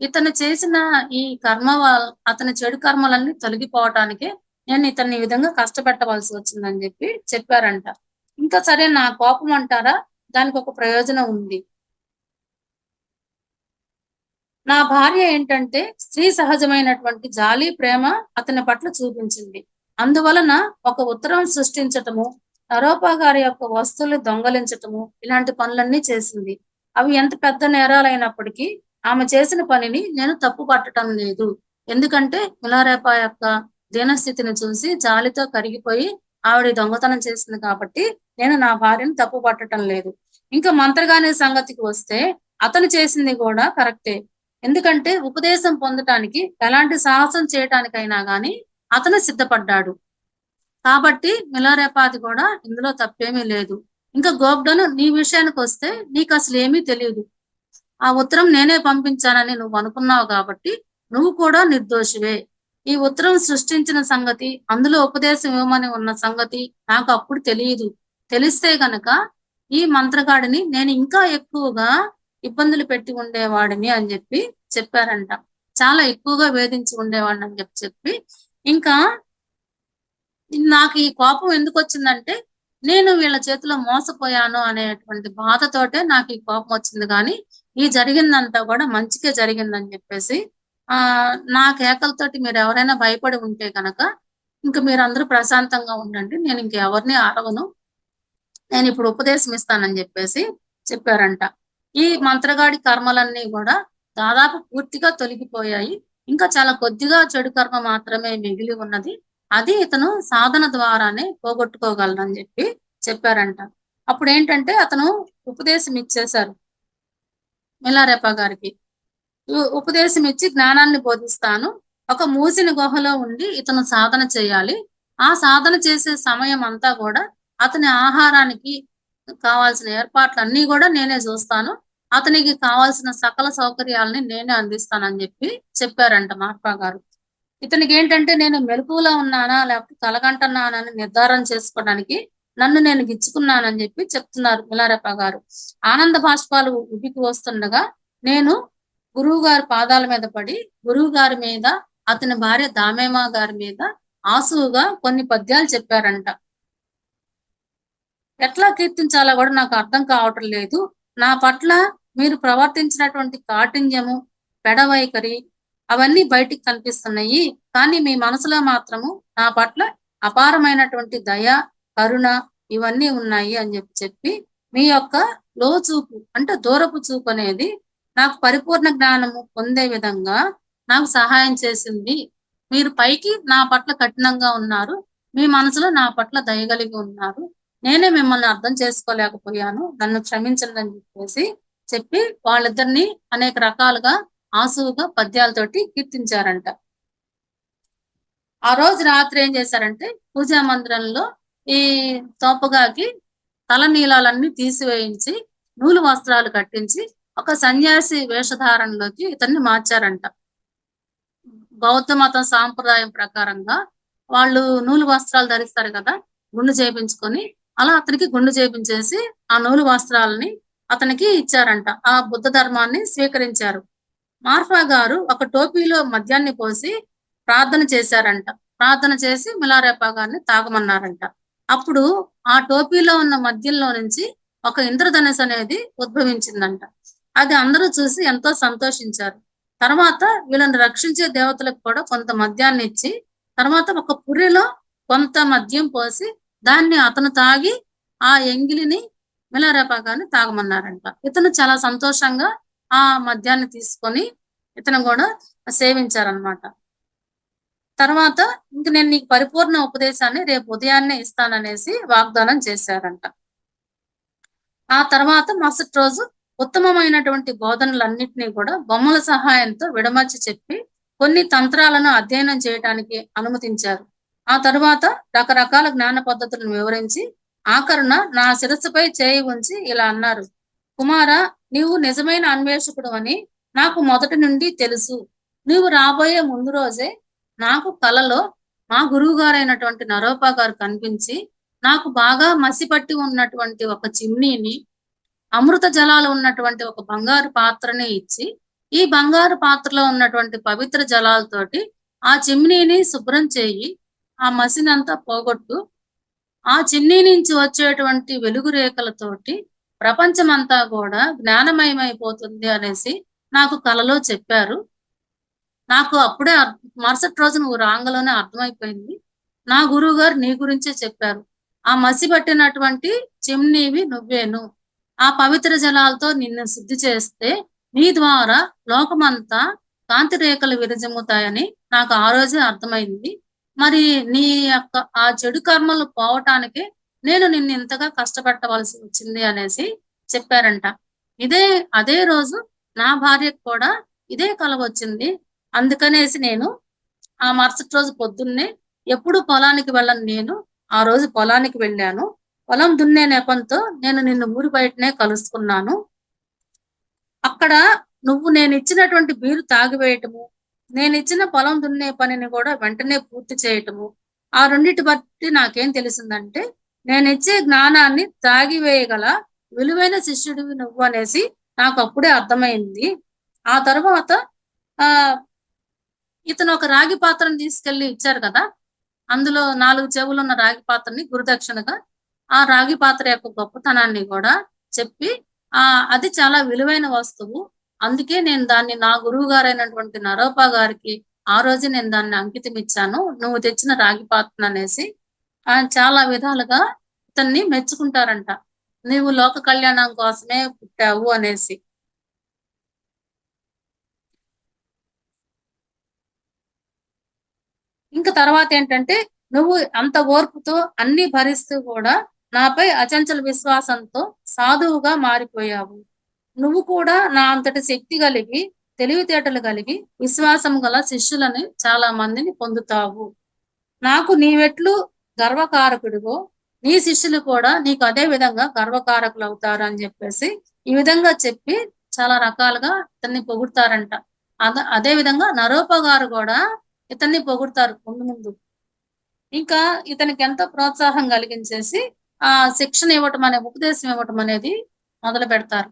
ఇతను చేసిన ఈ అతని చెడు కర్మలన్నీ తొలగిపోవటానికే నేను ఇతన్ని ఈ విధంగా కష్టపెట్టవలసి వచ్చిందని చెప్పారంట. ఇంకా సరే నా కోపం అంటారా, దానికి ఒక ప్రయోజనం ఉంది. నా భార్య ఏంటంటే స్త్రీ సహజమైనటువంటి జాలి, ప్రేమ అతని పట్ల చూపించింది. అందువలన ఒక ఉత్తరం సృష్టించటము, నరోపా గారి యొక్క వస్తువులు దొంగలించటము ఇలాంటి పనులన్నీ చేసింది. అవి ఎంత పెద్ద నేరాలైనప్పటికీ ఆమె చేసిన పనిని నేను తప్పు పట్టడం లేదు. ఎందుకంటే మిలారేపా యొక్క దీనస్థితిని చూసి జాలితో కరిగిపోయి ఆవిడ దొంగతనం చేసింది కాబట్టి నేను నా భార్యను తప్పు పట్టడం లేదు. ఇంకా మంత్రగాని సంగతికి వస్తే అతను చేసింది కూడా కరెక్టే. ఎందుకంటే ఉపదేశం పొందటానికి ఎలాంటి సాహసం చేయటానికైనా గాని అతను సిద్ధపడ్డాడు. కాబట్టి మిలారేపాది కూడా ఇందులో తప్పేమీ లేదు. ఇంకా గోబ్డను నీ విషయానికి వస్తే నీకు అసలు ఏమీ తెలియదు. ఆ ఉత్తరం నేనే పంపించానని నువ్వు అనుకున్నావు కాబట్టి నువ్వు కూడా నిర్దోషివే. ఈ ఉత్తరం సృష్టించిన సంగతి, అందులో ఉపదేశం ఇవ్వమని ఉన్న సంగతి నాకు అప్పుడు తెలియదు. తెలిస్తే గనక ఈ మంత్రగాడిని నేను ఇంకా ఎక్కువగా ఇబ్బందులు పెట్టి ఉండేవాడిని అని చెప్పారంట. చాలా ఎక్కువగా వేధించి ఉండేవాడిని అని చెప్పి ఇంకా నాకు ఈ కోపం ఎందుకు వచ్చిందంటే నేను వీళ్ళ చేతిలో మోసపోయాను అనేటువంటి బాధతోటే నాకు ఈ కోపం వచ్చింది. కానీ ఈ జరిగిందంతా కూడా మంచిగా జరిగిందని చెప్పేసి నా కేకలతోటి మీరు ఎవరైనా భయపడి ఉంటే కనుక ఇంక మీరందరూ ప్రశాంతంగా ఉండండి. నేను ఇంకెవరిని అరవను. నేను ఇప్పుడు ఉపదేశం ఇస్తానని చెప్పారంట. ఈ మంత్రగాడి కర్మలన్నీ కూడా దాదాపు పూర్తిగా తొలగిపోయాయి. ఇంకా చాలా కొద్దిగా చెడు కర్మ మాత్రమే మిగిలి ఉన్నది. అది ఇతను సాధన ద్వారానే పోగొట్టుకోగలనని చెప్పారంట. అప్పుడు ఏంటంటే అతను ఉపదేశం ఇచ్చేశారు మిలారేపా గారికి. ఉపదేశం ఇచ్చి జ్ఞానాన్ని బోధిస్తాను. ఒక మూసిన గుహలో ఉండి ఇతను సాధన చేయాలి. ఆ సాధన చేసే సమయం అంతా కూడా అతని ఆహారానికి కావాల్సిన ఏర్పాట్లన్నీ కూడా నేనే చూస్తాను. అతనికి కావాల్సిన సకల సౌకర్యాలని నేనే అందిస్తానని చెప్పారంట మార్పా గారు. ఇతనికి ఏంటంటే నేను మెలకువలో ఉన్నానా లేకపోతే కలగంటున్నానని నిర్ధారణ చేసుకోవడానికి నన్ను నేను గిచ్చుకున్నానని చెప్తున్నారు మిలారేపా గారు. ఆనంద బాష్పాలు ఉబికి వస్తుండగా నేను గురువు గారి పాదాల మీద పడి గురువు గారి మీద, అతని భార్య దామేమా గారి మీద ఆసువుగా కొన్ని పద్యాలు చెప్పారంట. ఎట్లా కీర్తించాలో కూడా నాకు అర్థం కావటం లేదు. నా పట్ల మీరు ప్రవర్తించినటువంటి కాఠిన్యము, పెడవైఖరి అవన్నీ బయటికి కనిపిస్తున్నాయి. కానీ మీ మనసులో మాత్రము నా పట్ల అపారమైనటువంటి దయ, కరుణ ఇవన్నీ ఉన్నాయి అని చెప్పి మీ యొక్క లోచూపు అంటే దూరపు చూపు అనేది నాకు పరిపూర్ణ జ్ఞానము పొందే విధంగా నాకు సహాయం చేసింది. మీరు పైకి నా పట్ల కఠినంగా ఉన్నారు, మీ మనసులో నా పట్ల దయగలిగి ఉన్నారు. నేనే మిమ్మల్ని అర్థం చేసుకోలేకపోయాను, నన్ను క్షమించండి అని చెప్పి వాళ్ళిద్దరిని అనేక రకాలుగా ఆసువుగా పద్యాలతోటి కీర్తించారంట. ఆ రోజు రాత్రి ఏం చేశారంటే పూజా మందిరంలో ఈ తోపగాకి తలనీలాలన్నీ తీసివేయించి నూలు వస్త్రాలు కట్టించి ఒక సన్యాసి వేషధారణలోకి ఇతన్ని మార్చారంట. బౌద్ధ మతం సాంప్రదాయం ప్రకారంగా వాళ్ళు నూలు వస్త్రాలు ధరిస్తారు కదా, గుండు చేపించుకొని. అలా అతనికి గుండు చేపించేసి ఆ నూలు వస్త్రాలని అతనికి ఇచ్చారంట. ఆ బుద్ధ ధర్మాన్ని స్వీకరించారు. మార్ఫా గారు ఒక టోపీలో మద్యాన్ని పోసి ప్రార్థన చేశారంట. ప్రార్థన చేసి మిలారేపా గారిని తాగమన్నారంట. అప్పుడు ఆ టోపీలో ఉన్న మద్యంలో నుంచి ఒక ఇంద్రధనుస్సు అనేది ఉద్భవించిందంట. అది అందరూ చూసి ఎంతో సంతోషించారు. తర్వాత వీళ్ళని రక్షించే దేవతలకు కూడా కొంత మద్యాన్ని ఇచ్చి, తర్వాత ఒక పుర్రెలో కొంత మద్యం పోసి దాన్ని అతను తాగి ఆ ఎంగిలిని మిలారేపా గారిని తాగమన్నారంట. ఇతను చాలా సంతోషంగా ఆ మద్యాన్ని తీసుకొని ఇతను కూడా సేవించారనమాట. తర్వాత ఇంక నేను నీకు పరిపూర్ణ ఉపదేశాన్ని రేపు ఉదయాన్నే ఇస్తాననేసి వాగ్దానం చేశారంట. ఆ తర్వాత మరుసటి రోజు ఉత్తమమైనటువంటి బోధనలన్నిటినీ కూడా బొమ్మల సహాయంతో విడమర్చి చెప్పి కొన్ని తంత్రాలను అధ్యయనం చేయడానికి అనుమతించారు. ఆ తర్వాత రకరకాల జ్ఞాన పద్ధతులను వివరించి ఆఖరున నా శిరస్సుపై చేయి ఉంచి ఇలా అన్నారు: కుమారా, నీవు నిజమైన అన్వేషకుడు అని నాకు మొదటి నుండి తెలుసు. నీవు రాబోయే ముందు రోజే నాకు కలలో మా గురువు గారైనటువంటి నరోపా గారు కనిపించి నాకు బాగా మసిపట్టి ఉన్నటువంటి ఒక చిమ్నీని, అమృత జలాలు ఉన్నటువంటి ఒక బంగారు పాత్రని ఇచ్చి, ఈ బంగారు పాత్రలో ఉన్నటువంటి పవిత్ర జలాలతోటి ఆ చిమ్నీని శుభ్రం చేయి, ఆ మసినంతా పోగొట్టు, ఆ చిమ్నీ నుంచి వచ్చేటువంటి వెలుగు రేఖలతోటి ప్రపంచమంతా కూడా జ్ఞానమయమైపోతుంది అనేసి నాకు కలలో చెప్పారు. నాకు అప్పుడే మరుసటి రోజు నువ్వు రాంగలోనే అర్థమైపోయింది. నా గురువు గారు నీ గురించే చెప్పారు. ఆ మసి పట్టినటువంటి చిమ్నీవి నువ్వేను. ఆ పవిత్ర జలాలతో నిన్ను శుద్ధి చేస్తే నీ ద్వారా లోకమంతా కాంతి రేఖలు విరజిమ్ముతాయని నాకు ఆ రోజే అర్థమైంది. మరి నీ యొక్క ఆ చెడు కర్మలు పోవటానికి నేను నిన్ను ఇంతగా కష్టపెట్టవలసి వచ్చింది అనేసి చెప్పారంట. అదే రోజు నా భార్యకు కూడా ఇదే కల వచ్చింది. అందుకనేసి నేను ఆ మరుసటి రోజు పొద్దున్నే, ఎప్పుడు పొలానికి వెళ్ళను నేను, ఆ రోజు పొలానికి వెళ్ళాను. పొలం దున్నే నెపంతో నేను నిన్ను ఊరి బయటనే కలుసుకున్నాను. అక్కడ నువ్వు నేనిచ్చినటువంటి బీరు తాగివేయటము, నేనిచ్చిన పొలం దున్నే పనిని కూడా వెంటనే పూర్తి చేయటము, ఆ రెండిటి బట్టి నాకేం తెలిసిందంటే నేనిచ్చే జ్ఞానాన్ని తాగివేయగల విలువైన శిష్యుడివి నువ్వు అనేసి నాకు అప్పుడే అర్థమైంది. ఆ తర్వాత ఆ ఇతను ఒక రాగి పాత్రను తీసుకెళ్లి ఇచ్చారు కదా, అందులో 4 చెవులున్న రాగి పాత్రని గురుదక్షిణగా, ఆ రాగి పాత్ర యొక్క గొప్పతనాన్ని కూడా చెప్పి, అది చాలా విలువైన వస్తువు, అందుకే నేను దాన్ని నా గురువు గారైనటువంటి నరోపా గారికి ఆ రోజు నేను దాన్ని అంకితం ఇచ్చాను, నువ్వు తెచ్చిన రాగి పాత్ర అనేసి చాలా విధాలుగా ఇతన్ని మెచ్చుకుంటారంట. నువ్వు లోక కళ్యాణం కోసమే పుట్టావు అనేసి. ఇంకా తర్వాత ఏంటంటే, నువ్వు అంత ఓర్పుతో అన్ని భరిస్తూ కూడా నాపై అచంచల విశ్వాసంతో సాధువుగా మారిపోయావు. నువ్వు కూడా నా అంతటి శక్తి కలిగి, తెలివితేటలు కలిగి, విశ్వాసం గల శిష్యులని చాలా మందిని పొందుతావు. నాకు నీవెట్లు గర్వకారకుడివో నీ శిష్యులు కూడా నీకు అదే విధంగా గర్వకారకులు అవుతారు అని చెప్పేసి ఈ విధంగా చెప్పి చాలా రకాలుగా ఇతన్ని పొగుడతారంట. అదే విధంగా నరోపా గారు కూడా ఇతన్ని పొగుడతారు ముందు ముందు. ఇంకా ఇతనికి ఎంతో ప్రోత్సాహం కలిగించేసి ఆ శిక్షణ ఇవ్వటం అనే ఉపదేశం ఇవ్వటం అనేది మొదలు పెడతారు.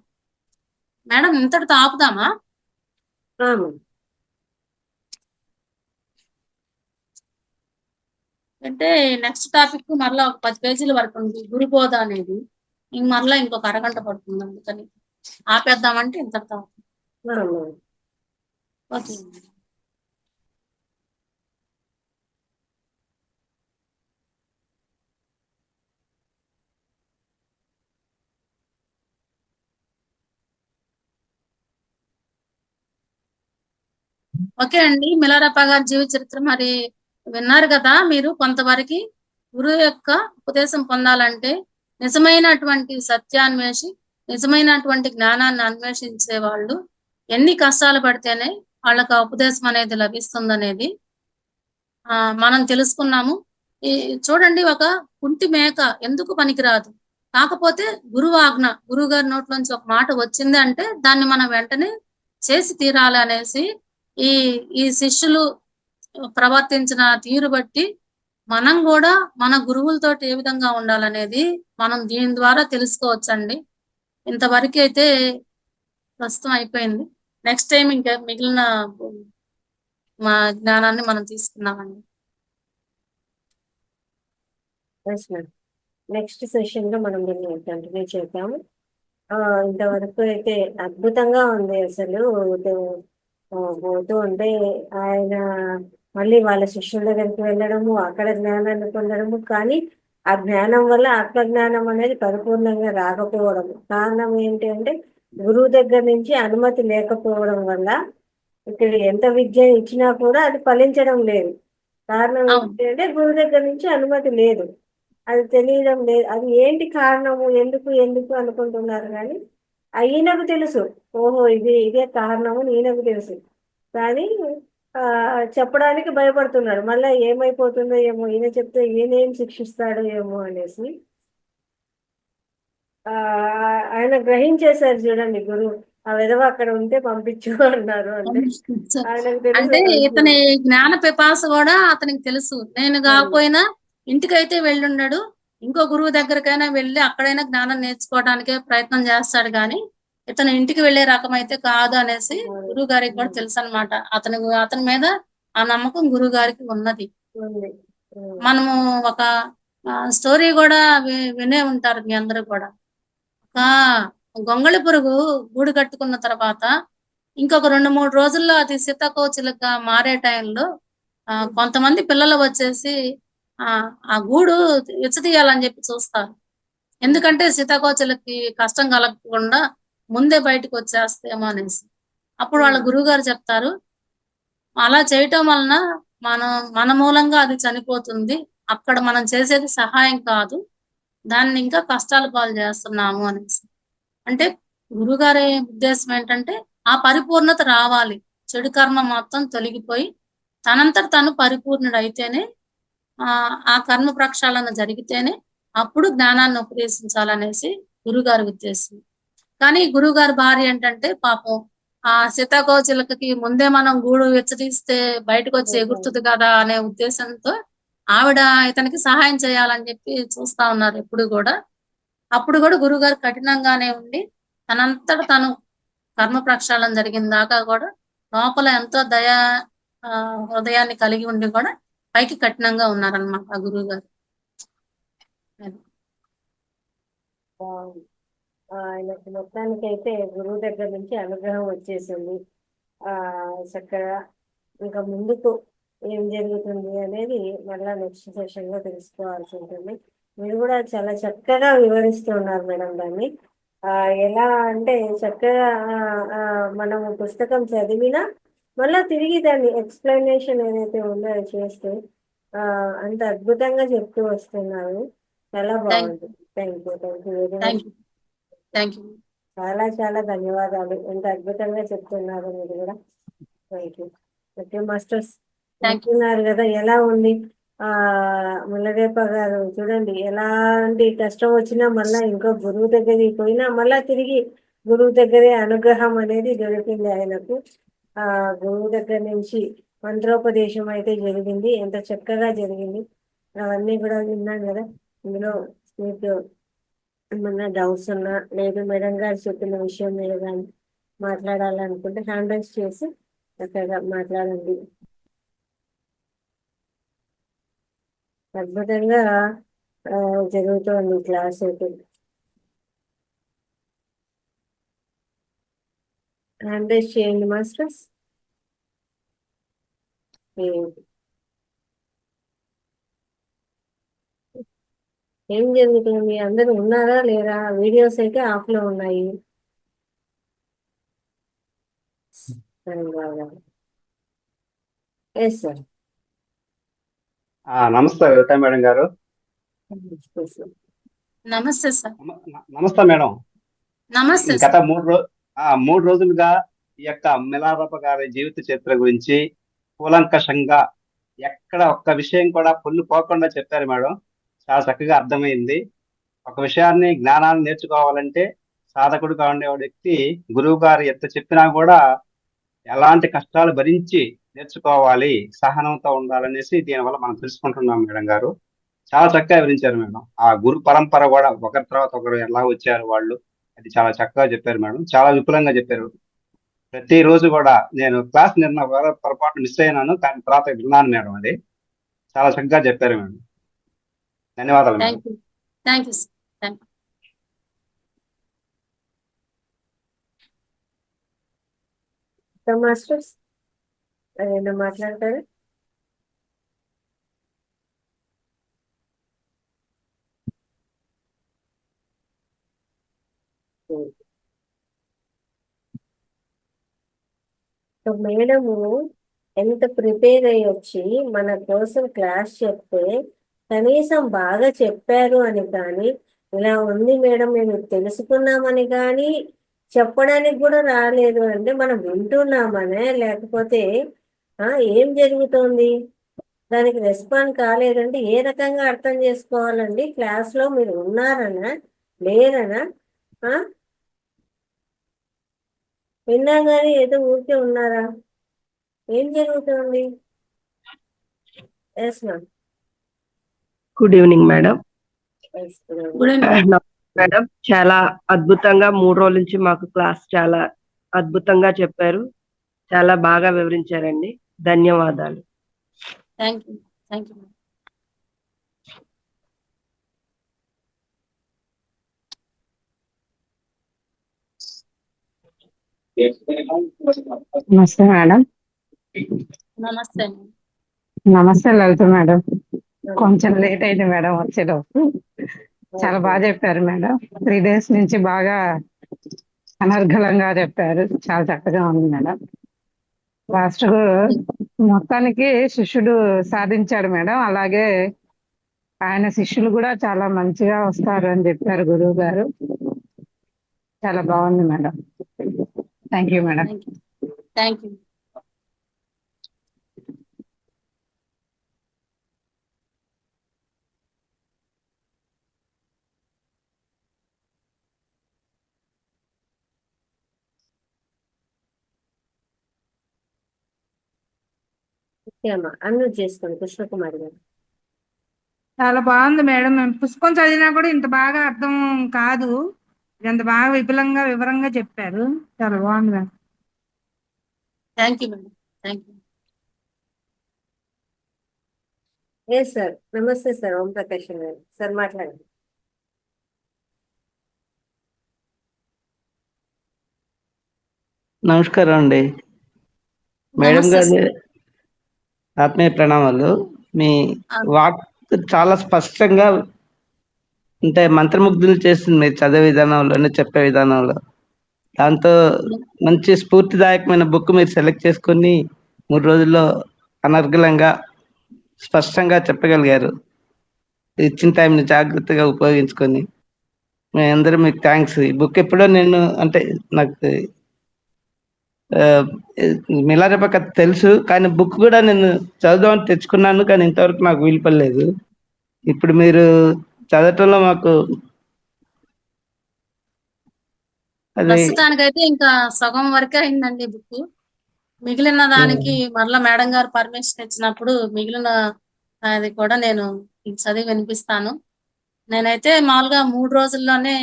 మేడం ఇంతటితో ఆపుదామా? అంటే నెక్స్ట్ టాపిక్ మరలా ఒక 10 పేజీల వరకు ఉంది, గురుబోధ అనేది. మరలా ఇంకొక అరగంట పడుతుంది, అందుకని ఆపేద్దామంటే ఇంతటితో. ఓకే. ఓకే అండి, మిలారేపా గారి జీవిత చరిత్ర మరి విన్నారు కదా మీరు. కొంతవరకు గురువు యొక్క ఉపదేశం పొందాలంటే నిజమైనటువంటి సత్యాన్వేషి, నిజమైనటువంటి జ్ఞానాన్ని అన్వేషించే వాళ్ళు ఎన్ని కష్టాలు పడితేనే వాళ్ళకి ఆ ఉపదేశం అనేది లభిస్తుందనేది మనం తెలుసుకున్నాము. చూడండి, ఒక కుంటి మేక ఎందుకు పనికిరాదు, కాకపోతే గురువు ఆజ్ఞ, గురువు గారి నోట్లోంచి ఒక మాట వచ్చింది అంటే దాన్ని మనం వెంటనే చేసి తీరాలి అనేసి ఈ శిష్యులు ప్రవర్తించిన తీరు బట్టి మనం కూడా మన గురువులతోటి ఏ విధంగా ఉండాలనేది మనం దీని ద్వారా తెలుసుకోవచ్చండి. ఇంతవరకు అయితే ప్రస్తుతం అయిపోయింది. నెక్స్ట్ టైం ఇంకా మిగిలిన మా జ్ఞానాన్ని మనం తీసుకున్నామండి. నెక్స్ట్ సెషన్ లో మనం దీన్ని కంటిన్యూ చేద్దాము. ఇంతవరకు అయితే అద్భుతంగా ఉంది అసలు. పోతూ ఉంటే ఆయన మళ్ళీ వాళ్ళ శిష్యుల దగ్గరికి వెళ్ళడము, అక్కడ జ్ఞానాన్ని పొందడము, కానీ ఆ జ్ఞానం వల్ల ఆత్మజ్ఞానం అనేది పరిపూర్ణంగా రాకపోవడం కారణం ఏంటి అంటే గురువు దగ్గర నుంచి అనుమతి లేకపోవడం వల్ల ఇక్కడ ఎంత విద్య ఇచ్చినా కూడా అది ఫలించడం లేదు. కారణం ఏంటి అంటే గురువు దగ్గర నుంచి అనుమతి లేదు, అది తెలియడం లేదు. అది ఏంటి కారణము, ఎందుకు ఎందుకు అనుకుంటున్నారు కానీ ఈయనకు తెలుసు. ఓహో ఇదే కారణము ఈయనకు తెలుసు, కానీ చెప్పడానికి భయపడుతున్నాడు. మళ్ళీ ఏమైపోతుందో ఏమో, ఈయన చెప్తే ఈయనేం శిక్షిస్తాడో ఏమో అనేసి ఆయన గ్రహించేశారు. చూడండి, గురువు ఆ విధవ అక్కడ ఉంటే పంపించు అన్నారు. అంటే ఆయనకు తెలుసు. అంటే ఇతని జ్ఞాన పిపాస కూడా అతనికి తెలుసు. నేను కాకపోయినా ఇంటికైతే వెళ్ళున్నాడు, ఇంకో గురువు దగ్గరకైనా వెళ్ళి అక్కడైనా జ్ఞానం నేర్చుకోవడానికే ప్రయత్నం చేస్తాడు, కానీ ఇతను ఇంటికి వెళ్లే రకం అయితే కాదు అనేసి గురువు గారికి కూడా తెలుసు అనమాట. అతని మీద ఆ నమ్మకం గురువు గారికి ఉన్నది. మనము ఒక స్టోరీ కూడా వినే ఉంటారు మీ అందరూ కూడా. గొంగళి పురుగు గూడు కట్టుకున్న తర్వాత ఇంకొక 2-3 రోజుల్లో అది సీతాకోచిలుగా మారే టైంలో కొంతమంది పిల్లలు వచ్చేసి ఆ గూడు విచ్చతీయాలని చెప్పి చూస్తారు. ఎందుకంటే సీతాకోచిలకి కష్టం కలగకుండా ముందే బయటకు వచ్చేస్తేమో అనేసి. అప్పుడు వాళ్ళ గురువు గారు చెప్తారు, అలా చేయటం వలన మన మూలంగా అది చనిపోతుంది, అక్కడ మనం చేసేది సహాయం కాదు, దాన్ని ఇంకా కష్టాల పాలు చేస్తున్నాము అనేసి. అంటే గురుగారి ఉద్దేశం ఏంటంటే ఆ పరిపూర్ణత రావాలి, చెడు కర్మ మొత్తం తొలగిపోయి తనంతట తను పరిపూర్ణుడైతేనే ఆ కర్మ ప్రక్షాళన జరిగితేనే అప్పుడు జ్ఞానాన్ని ఉపదేశించాలనేసి గురుగారి ఉద్దేశం. కానీ గురుగారి భార్య ఏంటంటే పాపం ఆ సీతాకోచిలకకి ముందే మనం గూడు వెచ్చదీస్తే బయటకు వచ్చి ఎగురుతుంది కదా అనే ఉద్దేశంతో ఆవిడ ఇతనికి సహాయం చేయాలని చెప్పి చూస్తా ఉన్నారు ఎప్పుడు కూడా. అప్పుడు కూడా గురుగారు కఠినంగానే ఉండి తనంతట తను కర్మ ప్రక్షాళన జరిగిన దాకా కూడా లోపల ఎంతో హృదయాన్ని కలిగి ఉండి కూడా పైకి కఠినంగా ఉన్నారనమాట ఆ గురువు గారు. ఆయనకు మొత్తానికి అయితే గురువు దగ్గర నుంచి అనుగ్రహం వచ్చేసింది. చక్కగా ఇంకా ముందుకు ఏం జరుగుతుంది అనేది మళ్ళా నెక్స్ట్ సెషన్ లో తెలుసుకోవాల్సి ఉంటుంది. మీరు కూడా చాలా చక్కగా వివరిస్తున్నారు మేడం దాన్ని. ఎలా అంటే చక్కగా మనము పుస్తకం చదివినా మళ్ళా తిరిగి దాన్ని ఎక్స్ప్లెనేషన్ ఏదైతే ఉందో అది చేస్తూ అంత అద్భుతంగా చెప్తూ వస్తున్నారు. చాలా బాగుంది. Thank you very much. చాలా చాలా ధన్యవాదాలు. ఎంత అద్భుతంగా చెప్తున్నారు మీరు కూడా. Thank you. ఓకే మాస్టర్స్, చెప్తున్నారు కదా ఎలా ఉంది. ముల్లరేప గారు చూడండి, ఎలాంటి కష్టం వచ్చినా మళ్ళా ఇంకో గురువు దగ్గరికి పోయినా మళ్ళా తిరిగి గురువు దగ్గరే అనుగ్రహం అనేది దొరికింది ఆయనకు. గురువు దగ్గర నుంచి మంత్రోపదేశం అయితే జరిగింది, ఎంత చక్కగా జరిగింది. అవన్నీ కూడా విన్నాను కదా. ఇందులో మీకు ఏమన్నా డౌట్స్ ఉన్నా లేదు మేడం గారు చెప్పిన విషయం మీద కానీ మాట్లాడాలనుకుంటే హ్యాండ్ రైజ్ చేసి చక్కగా మాట్లాడండి. అద్భుతంగా జరుగుతోంది క్లాస్ అయితే. హ్యాండ్ రైజ్ చేయండి మాస్టర్స్. ఏం జరుగుతుంది, అందరూ ఉన్నారా లేరా? వీడియోస్ అయితే ఆఫ్ లో ఉన్నాయి. Yes sir. నమస్తే వివేకా మేడం గారు. నమస్తే సార్. నమస్తే మేడం. నమస్తే. గత 3 రోజులుగా ఈ యొక్క మిలారప్ప గారి జీవిత చరిత్ర గురించి కూలంకషంగా ఎక్కడ ఒక్క విషయం కూడా పొల్లు పోకుండా చెప్పారు మేడం. చాలా చక్కగా అర్థమైంది. ఒక విషయాన్ని జ్ఞానాన్ని నేర్చుకోవాలంటే సాధకుడుగా ఉండే వ్యక్తి గురువు గారు ఎంత చెప్పినా కూడా ఎలాంటి కష్టాలు భరించి నేర్చుకోవాలి, సహనంతో ఉండాలనేసి దీనివల్ల మనం తెలుసుకుంటున్నాం మేడం గారు. చాలా చక్కగా వివరించారు మేడం. ఆ గురు పరంపర కూడా ఒకరి తర్వాత ఒకరు ఎలా వచ్చారు వాళ్ళు, అది చాలా చక్కగా చెప్పారు మేడం. చాలా విపులంగా చెప్పారు. ప్రతిరోజు కూడా నేను క్లాస్ నిన్న పొరపాటు మిస్ అయినాను, కానీ తర్వాత విన్నాను మేడం. అది చాలా చక్కగా చెప్పారు మేడం. ధన్యవాదాలు madam. Thank you. Thank you sir. Thank you. Masters ఏమైనా మాట్లాడతారా? మేడము ఎంత ప్రిపేర్ అయ్యి వచ్చి మన కోసం క్లాస్ చెప్తే కనీసం బాగా చెప్పారు అని కానీ, ఇలా ఉంది మేడం మేము తెలుసుకున్నామని కానీ చెప్పడానికి కూడా రాలేదు అంటే మనం వింటున్నామనే, లేకపోతే ఏం జరుగుతోంది, దానికి రెస్పాండ్ కాలేదంటే ఏ రకంగా అర్థం చేసుకోవాలండి? క్లాస్లో మీరు ఉన్నారనా లేరనా? విన్నా కానీ ఏదో ఊరికే ఉన్నారా? ఏం జరుగుతుంది? Yes ma'am. Good evening madam. Good evening madam, చాలా అద్భుతంగా 3 రోజుల నుంచి మాకు క్లాస్ చాలా అద్భుతంగా చెప్పారు. చాలా బాగా వివరించారండి. ధన్యవాదాలు. Thank you. Thank you. నమస్తే మేడం. నమస్తే. నమస్తే లలిత మేడం. కొంచెం లేట్ అయింది మేడం వచ్చేలోపు. చాలా బాగా చెప్పారు మేడం. 3 days నుంచి బాగా అనర్గళంగా చెప్పారు. చాలా చక్కగా ఉంది మేడం. లాస్ట్ మొత్తానికి శిష్యుడు సాధించాడు మేడం. అలాగే ఆయన శిష్యులు కూడా చాలా మంచిగా వస్తారు అని చెప్పారు గురువు గారు. చాలా బాగుంది madam. Thank you madam. Thank you. Unmute చేసుకోండి కృష్ణకుమారి గారు. చాలా బాగుంది మేడం. మేము పుస్తకం చదివినా కూడా ఇంత బాగా అర్థం కాదు. ఇంత బాగా విపులంగా వివరంగా చెప్పారు. చాలా బాగుంది madam. Thank you madam. Thank you. Yes sir. నమస్తే సార్. ఓం ప్రకాష్ గారు సార్ మాట్లాడండి. నమస్కారం అండి మేడం గారు. ఆత్మీయ ప్రణామాలు. మీ వాక్ చాలా స్పష్టంగా అంటే మంత్రముగ్ధులు చేస్తుంది మీరు చదివే విధానంలోనే, చెప్పే విధానంలో. దాంతో మంచి స్ఫూర్తిదాయకమైన బుక్ మీరు సెలెక్ట్ చేసుకొని 3 రోజుల్లో అనర్గళంగా స్పష్టంగా చెప్పగలిగారు. ఇచ్చిన టైంని జాగ్రత్తగా ఉపయోగించుకొని మేమందరం మీకు థ్యాంక్స్. ఈ బుక్ ఎప్పుడో నేను అంటే నాకు మిలారెప కథ తెలుసు, కానీ బుక్ కూడా నేను చదువుదామని తెచ్చుకున్నాను, కానీ ఇంతవరకు నాకు వీలు పడలేదు. ఇప్పుడు మీరు చదవటంలో మాకు ప్రస్తుతానికైతే ఇంకా సగం వరకే అయిందండి బుక్. మిగిలిన దానికి మరలా మేడం గారు పర్మిషన్ ఇచ్చినప్పుడు మిగిలిన అది కూడా నేను చదివి వినిపిస్తాను. నేనైతే మామూలుగా 3 రోజుల్లోనే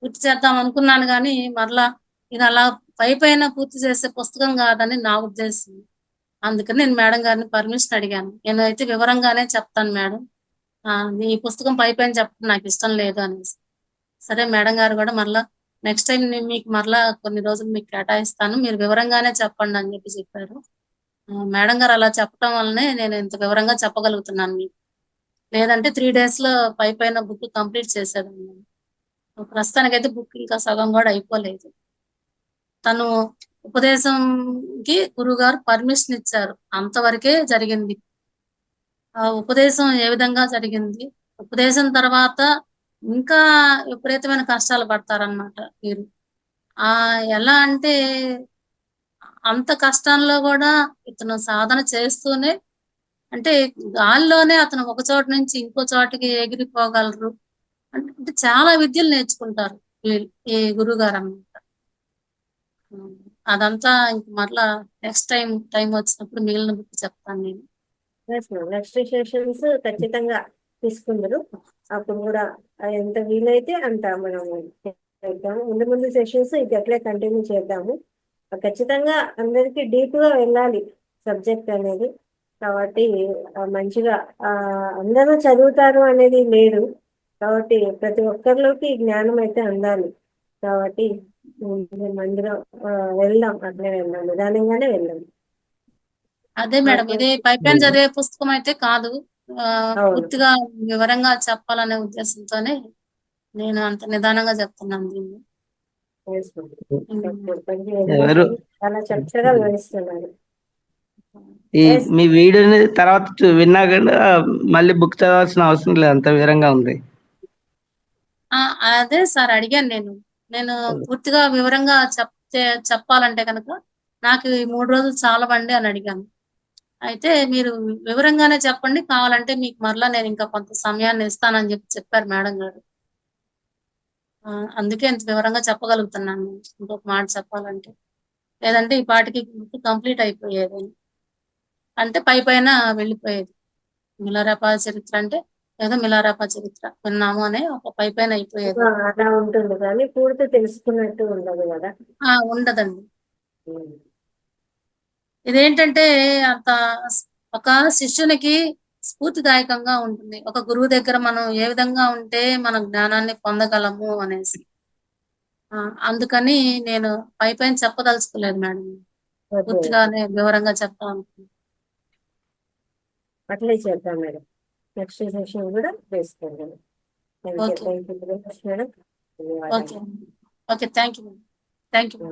పూర్తి చేద్దాం అనుకున్నాను, కానీ మరలా ఇది అలా పైన పూర్తి చేసే పుస్తకం కాదని నా ఉద్దేశం. అందుకని నేను మేడం గారిని పర్మిషన్ అడిగాను. నేనైతే వివరంగానే చెప్తాను మేడం, ఈ పుస్తకం పైన చెప్పడం నాకు ఇష్టం లేదు అనేసి. సరే మేడం గారు కూడా మరలా నెక్స్ట్ టైం నేను మీకు మరలా కొన్ని రోజులు మీకు కేటాయిస్తాను, మీరు వివరంగానే చెప్పండి అని చెప్పారు. మేడం గారు అలా చెప్పడం వల్లనే నేను ఇంత వివరంగా చెప్పగలుగుతున్నాను మీకు. లేదంటే 3 days లో పైన బుక్ కంప్లీట్ చేసేదాన్ని. ప్రస్తుతానికైతే బుక్ ఇంకా సగం కూడా అయిపోలేదు. తను ఉపదేశంకి గురుగారు పర్మిషన్ ఇచ్చారు, అంతవరకే జరిగింది. ఆ ఉపదేశం ఏ విధంగా జరిగింది, ఉపదేశం తర్వాత ఇంకా విపరీతమైన కష్టాలు పడతారన్నమాట మీరు. ఎలా అంటే అంత కష్టంలో కూడా ఇతను సాధన చేస్తూనే, అంటే గాల్లోనే అతను ఒక చోట నుంచి ఇంకో చోటికి ఎగిరిపోగలరు. అంటే చాలా విద్యలు నేర్చుకుంటారు ఈ గురుగారు అన్నమాట. అదంతా ఇంక మరలా నెక్స్ట్ టైం వచ్చినప్పుడు మిగిలిన బుక్ చెప్తాను నేను. నెక్స్ట్ సెషన్స్ ఖచ్చితంగా తీసుకుందరు. అప్పుడు కూడా ఎంత వీలైతే అంత మనము చేద్దాము. ముందు ముందు సెషన్స్ ఇది అట్లే కంటిన్యూ చేద్దాము. ఖచ్చితంగా అందరికి డీప్ గా వెళ్ళాలి సబ్జెక్ట్ అనేది. కాబట్టి మంచిగా అందరూ చదువుతారు అనేది లేదు. కాబట్టి ప్రతి ఒక్కరిలోకి జ్ఞానం అయితే అందాలి. కాబట్టి మేము అందరం వెళ్దాం, అట్లే వెళ్దాం, నిదానంగానే వెళ్దాం. అదే మేడం, ఇది పైపైన చదివే పుస్తకం అయితే కాదు. అవును. పూర్తిగా వివరంగా చెప్పాలనే ఉద్దేశంతోనే నేను అంత నిదానంగా చెప్తున్నాను దీన్ని. Yes, ma'am. ఎవరు చాలా చక్కగా వివరిస్తున్నారు. ఈ Yes. మీ వీడియోని తర్వాత విన్నా కూడా మళ్ళీ బుక్ చదవాల్సిన అవసరం లేదు, అంత వివరంగా ఉంది. అదే సార్ అడిగాను నేను పూర్తిగా వివరంగా చెప్పాలంటే కనుక నాకు ఈ 3 రోజులు చాలవండి అని అడిగాను. అయితే మీరు వివరంగానే చెప్పండి, కావాలంటే మీకు మరలా నేను ఇంకా కొంత సమయాన్ని ఇస్తానని చెప్పారు మేడం గారు. అందుకే ఇంత వివరంగా చెప్పగలుగుతున్నాను. ఇంకొక మాట చెప్పాలంటే, లేదంటే ఈ పాటికి కంప్లీట్ అయిపోయేది, అంటే పైన వెళ్ళిపోయేది. మిలారెపా చరిత్ర అంటే ఏదో మిలారెపా చరిత్ర విన్నాము అనే ఒక పైన అయిపోయేది. అలా ఉంటుంది కానీ పూర్తి తెలుసుకున్నట్టు ఉండదు కదా. ఉండదండి. ఇదేంటంటే అంత ఒక శిష్యునికి స్ఫూర్తిదాయకంగా ఉంటుంది. ఒక గురువు దగ్గర మనం ఏ విధంగా ఉంటే మన జ్ఞానాన్ని పొందగలము అనేసి. అందుకని నేను పైన చెప్పదలుచుకోలేదు మేడం, పూర్తిగానే వివరంగా చెప్తాను. అట్లే చేద్దాం మేడం. నెక్స్ట్ సెషన్ కూడా చేసుకుందాం. Thank you very much madam. Okay, thank you.